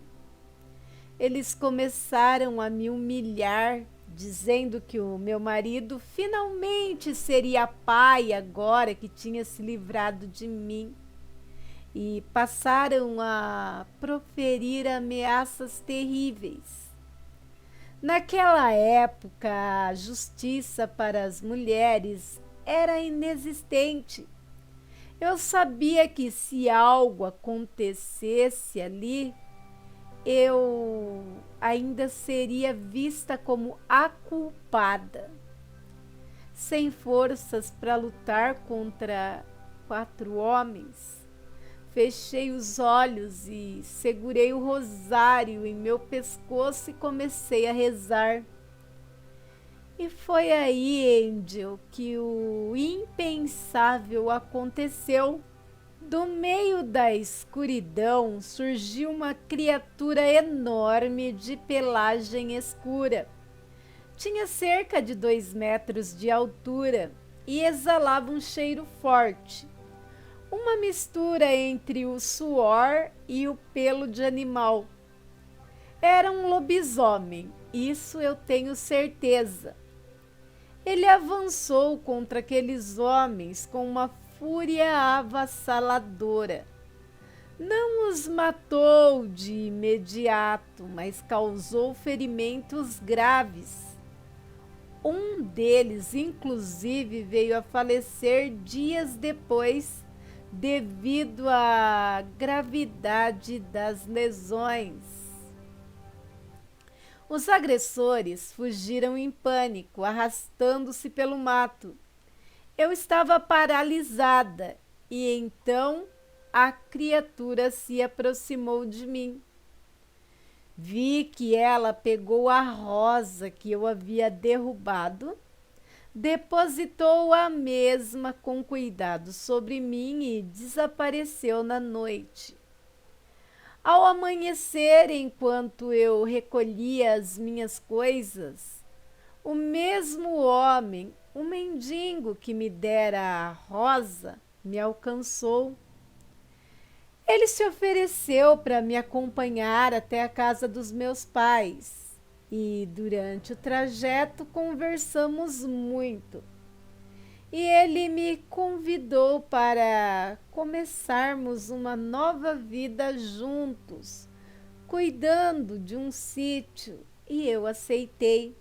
Eles começaram a me humilhar, dizendo que o meu marido finalmente seria pai agora que tinha se livrado de mim. E passaram a proferir ameaças terríveis. Naquela época, a justiça para as mulheres era inexistente. Eu sabia que se algo acontecesse ali, eu ainda seria vista como a culpada. Sem forças para lutar contra 4 homens, fechei os olhos e segurei o rosário em meu pescoço e comecei a rezar. E foi aí, Angel, que o impensável aconteceu. Do meio da escuridão surgiu uma criatura enorme de pelagem escura. Tinha cerca de 2 metros de altura e exalava um cheiro forte. Uma mistura entre o suor e o pelo de animal. Era um lobisomem, isso eu tenho certeza. Ele avançou contra aqueles homens com uma fúria avassaladora. Não os matou de imediato, mas causou ferimentos graves. Um deles, inclusive, veio a falecer dias depois, devido à gravidade das lesões. Os agressores fugiram em pânico, arrastando-se pelo mato. Eu estava paralisada e então a criatura se aproximou de mim. Vi que ela pegou a rosa que eu havia derrubado, depositou a mesma com cuidado sobre mim e desapareceu na noite. Ao amanhecer, enquanto eu recolhia as minhas coisas, o mesmo homem, o mendigo que me dera a rosa, me alcançou. Ele se ofereceu para me acompanhar até a casa dos meus pais e durante o trajeto conversamos muito. E ele me convidou para começarmos uma nova vida juntos, cuidando de um sítio, e eu aceitei.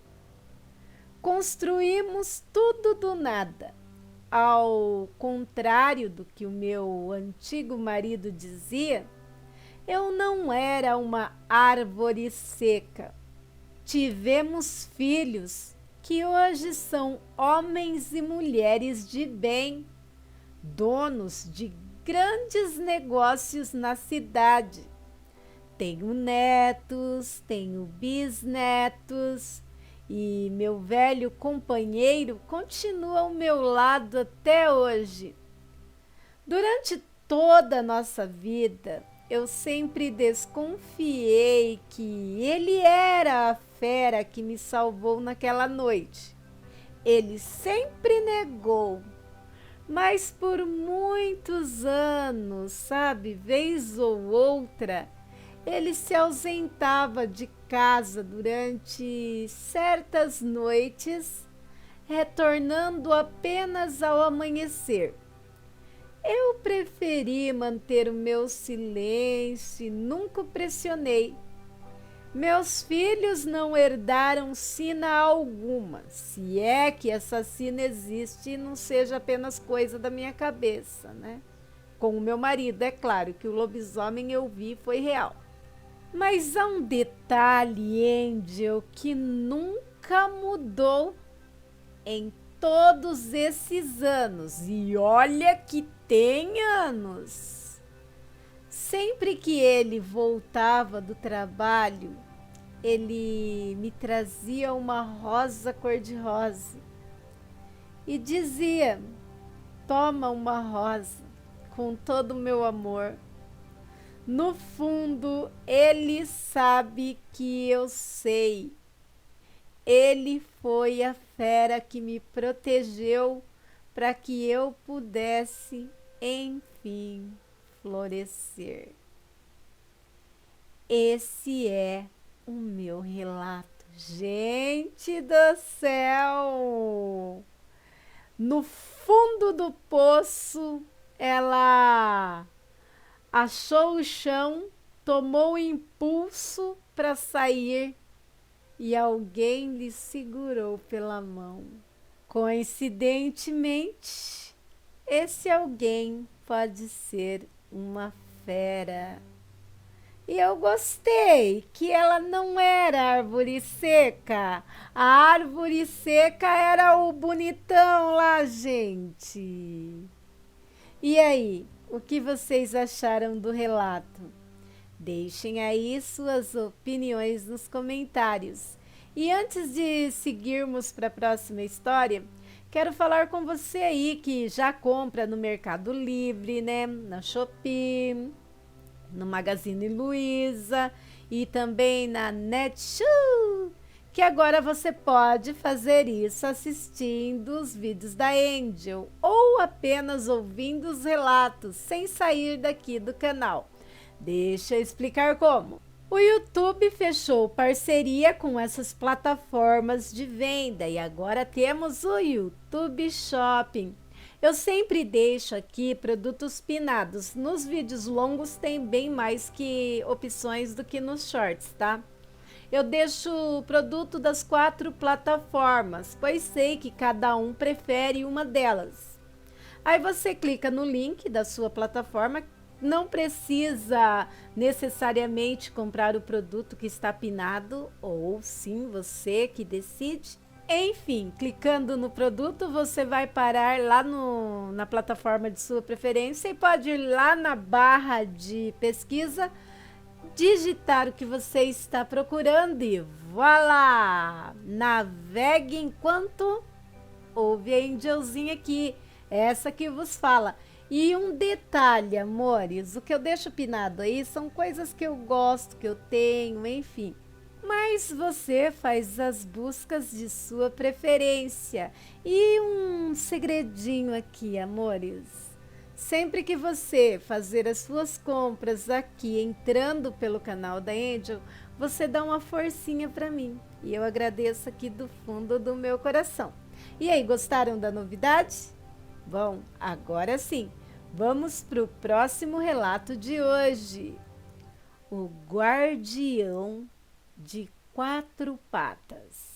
Construímos tudo do nada. Ao contrário do que o meu antigo marido dizia, eu não era uma árvore seca. Tivemos filhos que hoje são homens e mulheres de bem, donos de grandes negócios na cidade. Tenho netos, tenho bisnetos, e meu velho companheiro continua ao meu lado até hoje. Durante toda a nossa vida, eu sempre desconfiei que ele era a fera que me salvou naquela noite. Ele sempre negou, mas por muitos anos, sabe, vez ou outra, ele se ausentava de casa durante certas noites, retornando apenas ao amanhecer. Eu preferi manter o meu silêncio e nunca o pressionei. Meus filhos não herdaram sina alguma, se é que essa sina existe e não seja apenas coisa da minha cabeça, né? Com o meu marido, é claro que o lobisomem eu vi foi real. Mas há um detalhe, Angel, que nunca mudou em todos esses anos. E olha que tem anos. Sempre que ele voltava do trabalho, ele me trazia uma rosa cor-de-rosa. e dizia: toma uma rosa com todo o meu amor. No fundo, ele sabe que eu sei. Ele foi a fera que me protegeu para que eu pudesse, enfim, florescer. Esse é o meu relato. Gente do céu! No fundo do poço, ela achou o chão, tomou o impulso para sair e alguém lhe segurou pela mão. Coincidentemente, esse alguém pode ser uma fera. E eu gostei que ela não era árvore seca. A árvore seca era o bonitão lá, gente. E aí, o que vocês acharam do relato? Deixem aí suas opiniões nos comentários. E antes de seguirmos para a próxima história, quero falar com você aí que já compra no Mercado Livre, né? Na Shopee, no Magazine Luiza e também na Netshoes, que agora você pode fazer isso assistindo os vídeos da Angel ou apenas ouvindo os relatos sem sair daqui do canal. Deixa eu explicar como. O YouTube fechou parceria com essas plataformas de venda e agora temos o YouTube Shopping. Eu sempre deixo aqui produtos pinados. Nos vídeos longos tem bem mais que opções do que nos shorts, tá? Eu deixo o produto das 4 plataformas, pois sei que cada um prefere uma delas. Aí você clica no link da sua plataforma. Não precisa necessariamente comprar o produto que está pinado, ou sim, você que decide. Enfim, clicando no produto, você vai parar lá na plataforma de sua preferência e pode ir lá na barra de pesquisa, digitar o que você está procurando e voilá! Navegue enquanto ouve a Angelzinha aqui, essa que vos fala. E um detalhe, amores, o que eu deixo pinado aí são coisas que eu gosto, que eu tenho, enfim. Mas você faz as buscas de sua preferência. E um segredinho aqui, amores. Sempre que você fazer as suas compras aqui, entrando pelo canal da Angel, você dá uma forcinha para mim. E eu agradeço aqui do fundo do meu coração. E aí, gostaram da novidade? Bom, agora sim, vamos para o próximo relato de hoje. O guardião de 4 patas.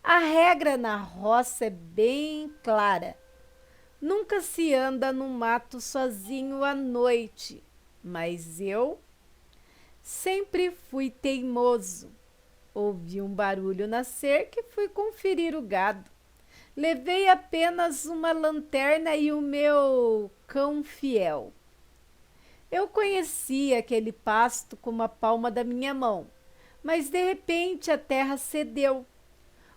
A regra na roça é bem clara. Nunca se anda no mato sozinho à noite, mas eu sempre fui teimoso. Ouvi um barulho na cerca e fui conferir o gado. Levei apenas uma lanterna e o meu cão fiel. Eu conhecia aquele pasto como a palma da minha mão, mas de repente a terra cedeu.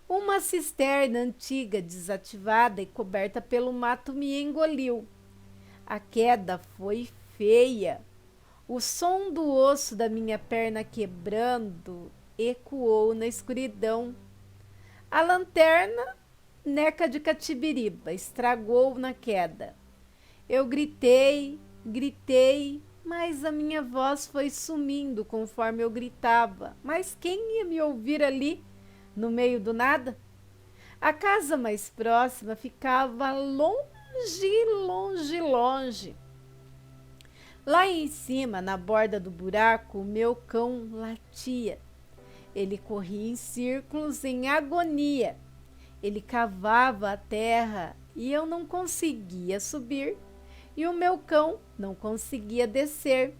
Uma cisterna antiga, desativada e coberta pelo mato me engoliu. A queda foi feia. O som do osso da minha perna quebrando ecoou na escuridão. A lanterna, neca de catibiriba, estragou na queda. Eu gritei, mas a minha voz foi sumindo conforme eu gritava. Mas quem ia me ouvir ali, no meio do nada? A casa mais próxima ficava longe. Lá em cima, na borda do buraco, o meu cão latia. Ele corria em círculos em agonia. Ele cavava a terra e eu não conseguia subir, e o meu cão não conseguia descer.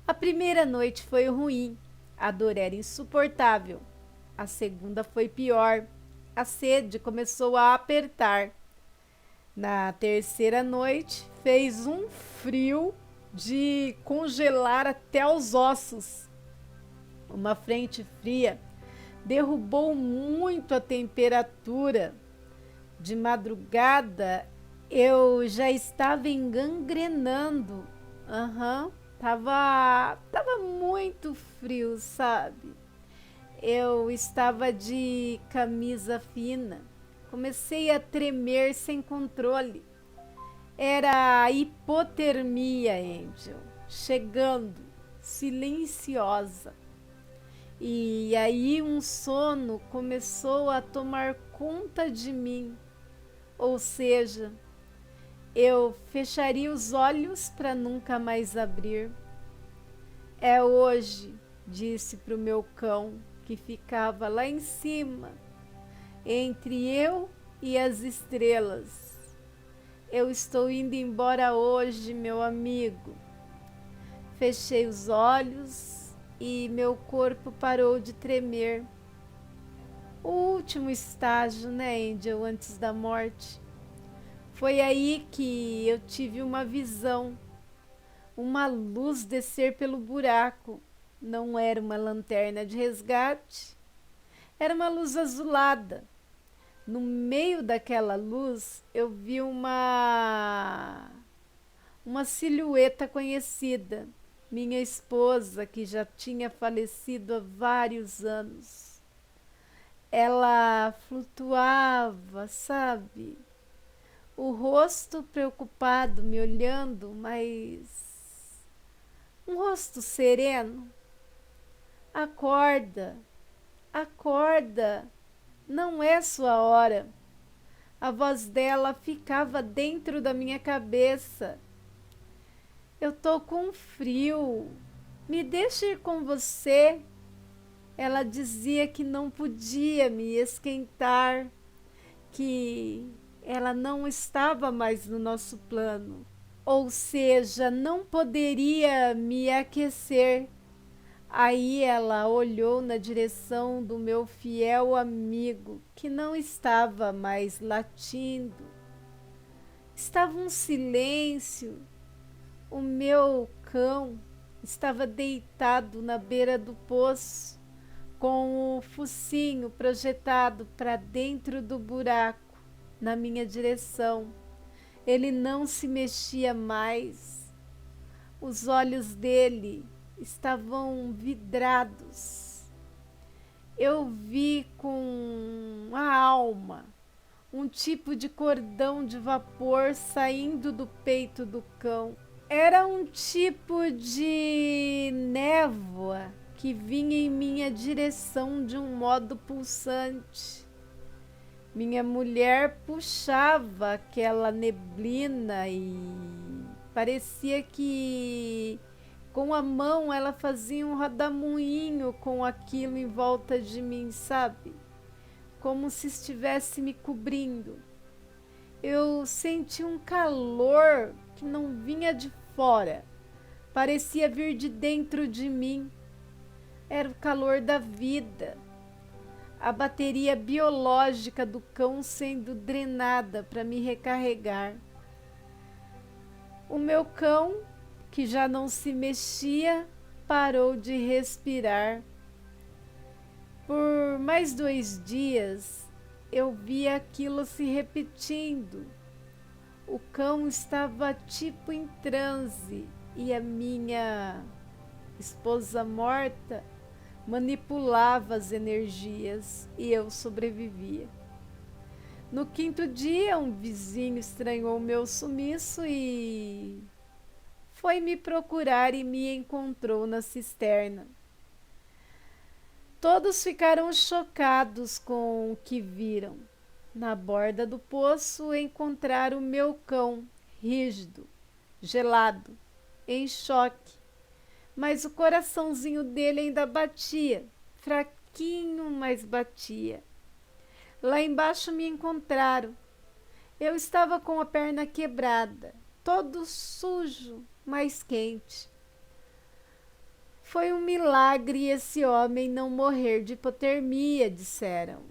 A primeira noite foi ruim, a dor era insuportável. A segunda foi pior, a sede começou a apertar. Na terceira noite, fez um frio de congelar até os ossos. Uma frente fria derrubou muito a temperatura. De madrugada eu já estava engangrenando. Aham, tava muito frio, sabe? Eu estava de camisa fina. Comecei a tremer sem controle. Era a hipotermia, Angel, chegando, silenciosa. E aí um sono começou a tomar conta de mim. Ou seja, eu fecharia os olhos para nunca mais abrir. É hoje, disse para o meu cão, que ficava lá em cima, entre eu e as estrelas. Eu estou indo embora hoje, meu amigo. Fechei os olhos e meu corpo parou de tremer. O último estágio, né, Angel, antes da morte. Foi aí que eu tive uma visão, uma luz descer pelo buraco. Não era uma lanterna de resgate, era uma luz azulada. No meio daquela luz, eu vi uma silhueta conhecida, minha esposa, que já tinha falecido há vários anos. Ela flutuava, sabe? O rosto preocupado me olhando, mas um rosto sereno. Acorda, acorda, não é sua hora. A voz dela ficava dentro da minha cabeça. Eu tô com frio. Me deixe ir com você. Ela dizia que não podia me esquentar, que ela não estava mais no nosso plano. Ou seja, não poderia me aquecer. Aí ela olhou na direção do meu fiel amigo, que não estava mais latindo. Estava um silêncio. O meu cão estava deitado na beira do poço, com o focinho projetado para dentro do buraco, na minha direção. Ele não se mexia mais. Os olhos dele estavam vidrados. Eu vi com a alma um tipo de cordão de vapor saindo do peito do cão. Era um tipo de névoa que vinha em minha direção de um modo pulsante. Minha mulher puxava aquela neblina e parecia que com a mão ela fazia um rodamuinho com aquilo em volta de mim, sabe? Como se estivesse me cobrindo. Eu senti um calor que não vinha de fora, parecia vir de dentro de mim. Era o calor da vida, a bateria biológica do cão sendo drenada para me recarregar. O meu cão, que já não se mexia, parou de respirar. Por mais 2 dias, eu vi aquilo se repetindo. O cão estava tipo em transe e a minha esposa morta manipulava as energias e eu sobrevivia. No 5º dia, um vizinho estranhou meu sumiço e foi me procurar e me encontrou na cisterna. Todos ficaram chocados com o que viram. Na borda do poço encontraram o meu cão, rígido, gelado, em choque. Mas o coraçãozinho dele ainda batia, fraquinho, mas batia. Lá embaixo me encontraram. Eu estava com a perna quebrada, todo sujo, mas quente. Foi um milagre esse homem não morrer de hipotermia, disseram.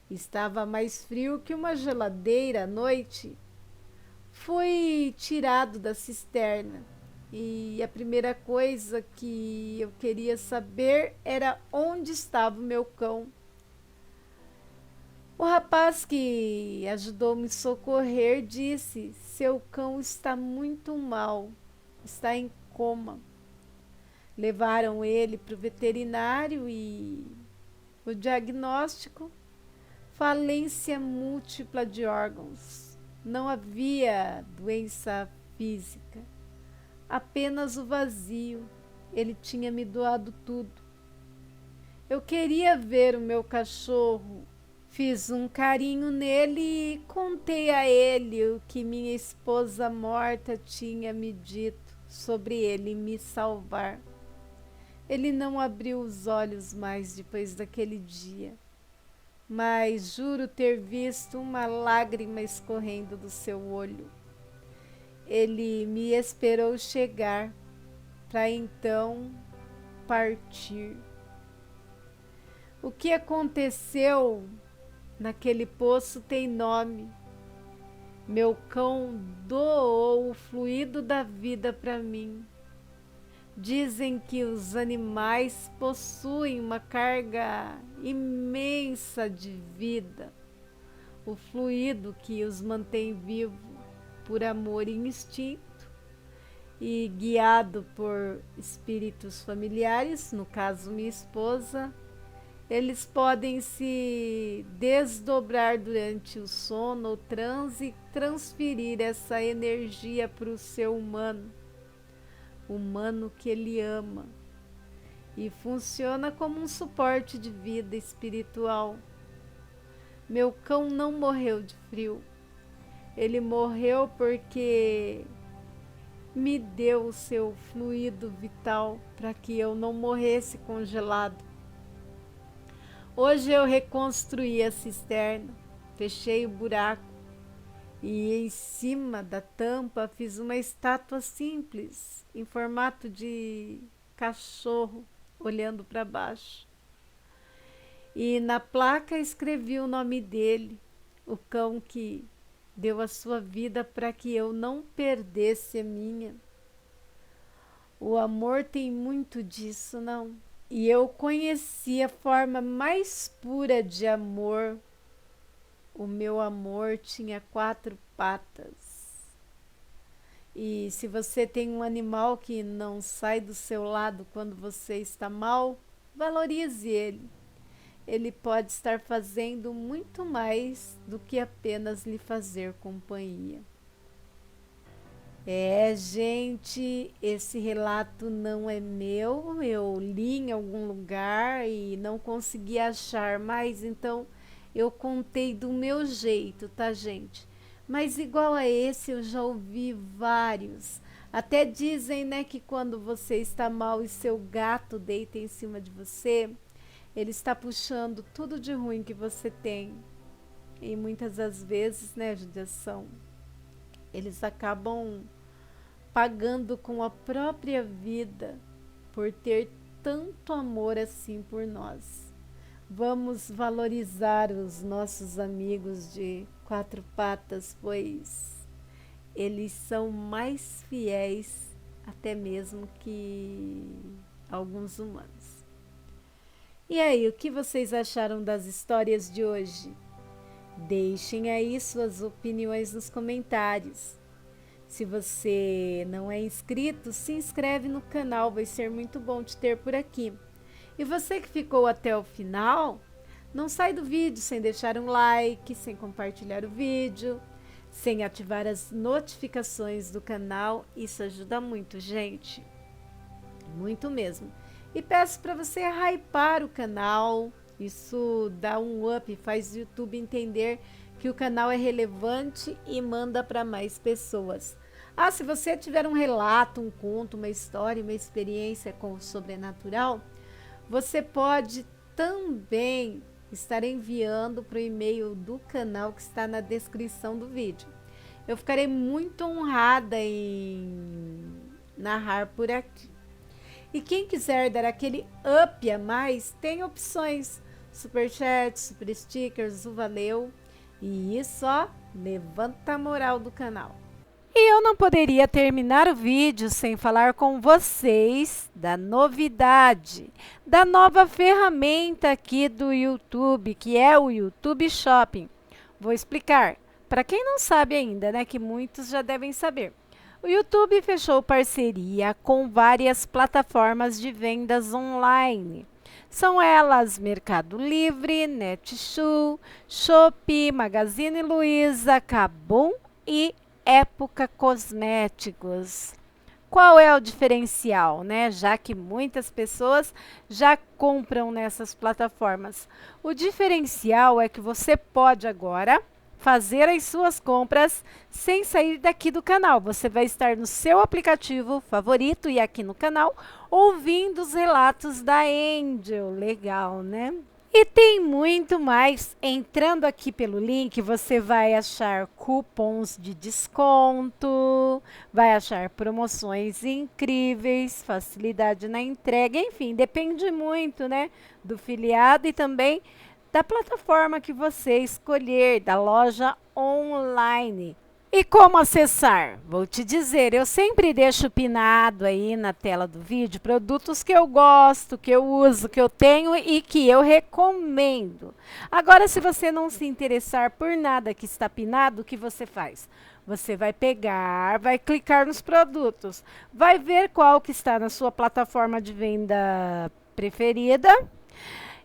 Estava mais frio que uma geladeira à noite. Fui tirado da cisterna e a primeira coisa que eu queria saber era onde estava o meu cão. O rapaz que ajudou me socorrer disse: seu cão está muito mal, está em coma. Levaram ele para o veterinário e o diagnóstico: falência múltipla de órgãos. Não havia doença física, apenas o vazio. Ele tinha me doado tudo. Eu queria ver o meu cachorro. Fiz um carinho nele e contei a ele o que minha esposa morta tinha me dito sobre ele me salvar. Ele não abriu os olhos mais depois daquele dia, mas juro ter visto uma lágrima escorrendo do seu olho. Ele me esperou chegar para então partir. O que aconteceu naquele poço tem nome. Meu cão doou o fluido da vida para mim. Dizem que os animais possuem uma carga imensa de vida, o fluido que os mantém vivos por amor e instinto, e guiado por espíritos familiares, no caso minha esposa, eles podem se desdobrar durante o sono ou transe e transferir essa energia para o seu humano que ele ama, e funciona como um suporte de vida espiritual. Meu cão não morreu de frio, ele morreu porque me deu o seu fluido vital para que eu não morresse congelado. Hoje eu reconstruí a cisterna, fechei o buraco e em cima da tampa fiz uma estátua simples, em formato de cachorro, olhando para baixo. E na placa escrevi o nome dele, o cão que deu a sua vida para que eu não perdesse a minha. O amor tem muito disso, não? E eu conheci a forma mais pura de amor. O meu amor tinha 4 patas. E se você tem um animal que não sai do seu lado quando você está mal, valorize ele. Ele pode estar fazendo muito mais do que apenas lhe fazer companhia. Gente, esse relato não é meu, eu li em algum lugar e não consegui achar mais, então eu contei do meu jeito, tá, gente? Mas igual a esse eu já ouvi vários. Até dizem, né, que quando você está mal e seu gato deita em cima de você, ele está puxando tudo de ruim que você tem. E muitas das vezes, né, judiação, eles acabam pagando com a própria vida por ter tanto amor assim por nós. Vamos valorizar os nossos amigos de 4 patas, pois eles são mais fiéis até mesmo que alguns humanos. E aí, o que vocês acharam das histórias de hoje? Deixem aí suas opiniões nos comentários. Se você não é inscrito, se inscreve no canal, vai ser muito bom te ter por aqui. E você que ficou até o final, não sai do vídeo sem deixar um like, sem compartilhar o vídeo, sem ativar as notificações do canal. Isso ajuda muito, gente. Muito mesmo. E peço para você hypar o canal. Isso dá um up, faz o YouTube entender que o canal é relevante e manda para mais pessoas. Se você tiver um relato, um conto, uma história, uma experiência com o sobrenatural, você pode também estar enviando para o e-mail do canal que está na descrição do vídeo. Eu ficarei muito honrada em narrar por aqui. E quem quiser dar aquele up a mais, tem opções: superchat, super stickers, o valeu. E isso, ó, levanta a moral do canal. E eu não poderia terminar o vídeo sem falar com vocês da novidade, da nova ferramenta aqui do YouTube, que é o YouTube Shopping. Vou explicar. Para quem não sabe ainda, né, que muitos já devem saber. O YouTube fechou parceria com várias plataformas de vendas online. São elas Mercado Livre, Netshoes, Shopee, Magazine Luiza, Kabum e Época Cosméticos. Qual é o diferencial, né? Já que muitas pessoas já compram nessas plataformas. O diferencial é que você pode agora fazer as suas compras sem sair daqui do canal. Você vai estar no seu aplicativo favorito e aqui no canal ouvindo os relatos da Angel. Legal, né? E tem muito mais. Entrando aqui pelo link, você vai achar cupons de desconto, vai achar promoções incríveis, facilidade na entrega, enfim, depende muito, né, do filiado e também da plataforma que você escolher, da loja online. E como acessar? Vou te dizer, eu sempre deixo pinado aí na tela do vídeo produtos que eu gosto, que eu uso, que eu tenho e que eu recomendo. Agora, se você não se interessar por nada que está pinado, o que você faz? Você vai pegar, vai clicar nos produtos, vai ver qual que está na sua plataforma de venda preferida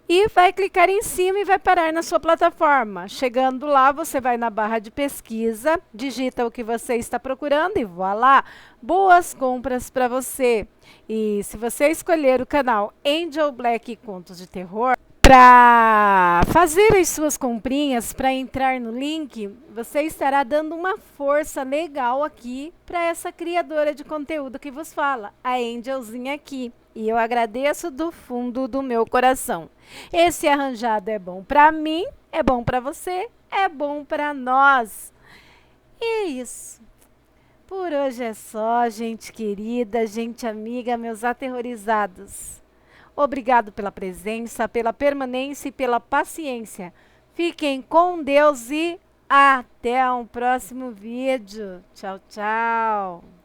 e vai clicar em cima e vai parar na sua plataforma. Chegando lá, você vai na barra de pesquisa, digita o que você está procurando e voilá! Boas compras para você! E se você escolher o canal Angel Black Contos de Terror, para fazer as suas comprinhas, para entrar no link, você estará dando uma força legal aqui para essa criadora de conteúdo que vos fala, a Angelzinha aqui. E eu agradeço do fundo do meu coração. Esse arranjado é bom para mim, é bom para você, é bom para nós. E é isso. Por hoje é só, gente querida, gente amiga, meus aterrorizados. Obrigado pela presença, pela permanência e pela paciência. Fiquem com Deus e até um próximo vídeo. Tchau, tchau.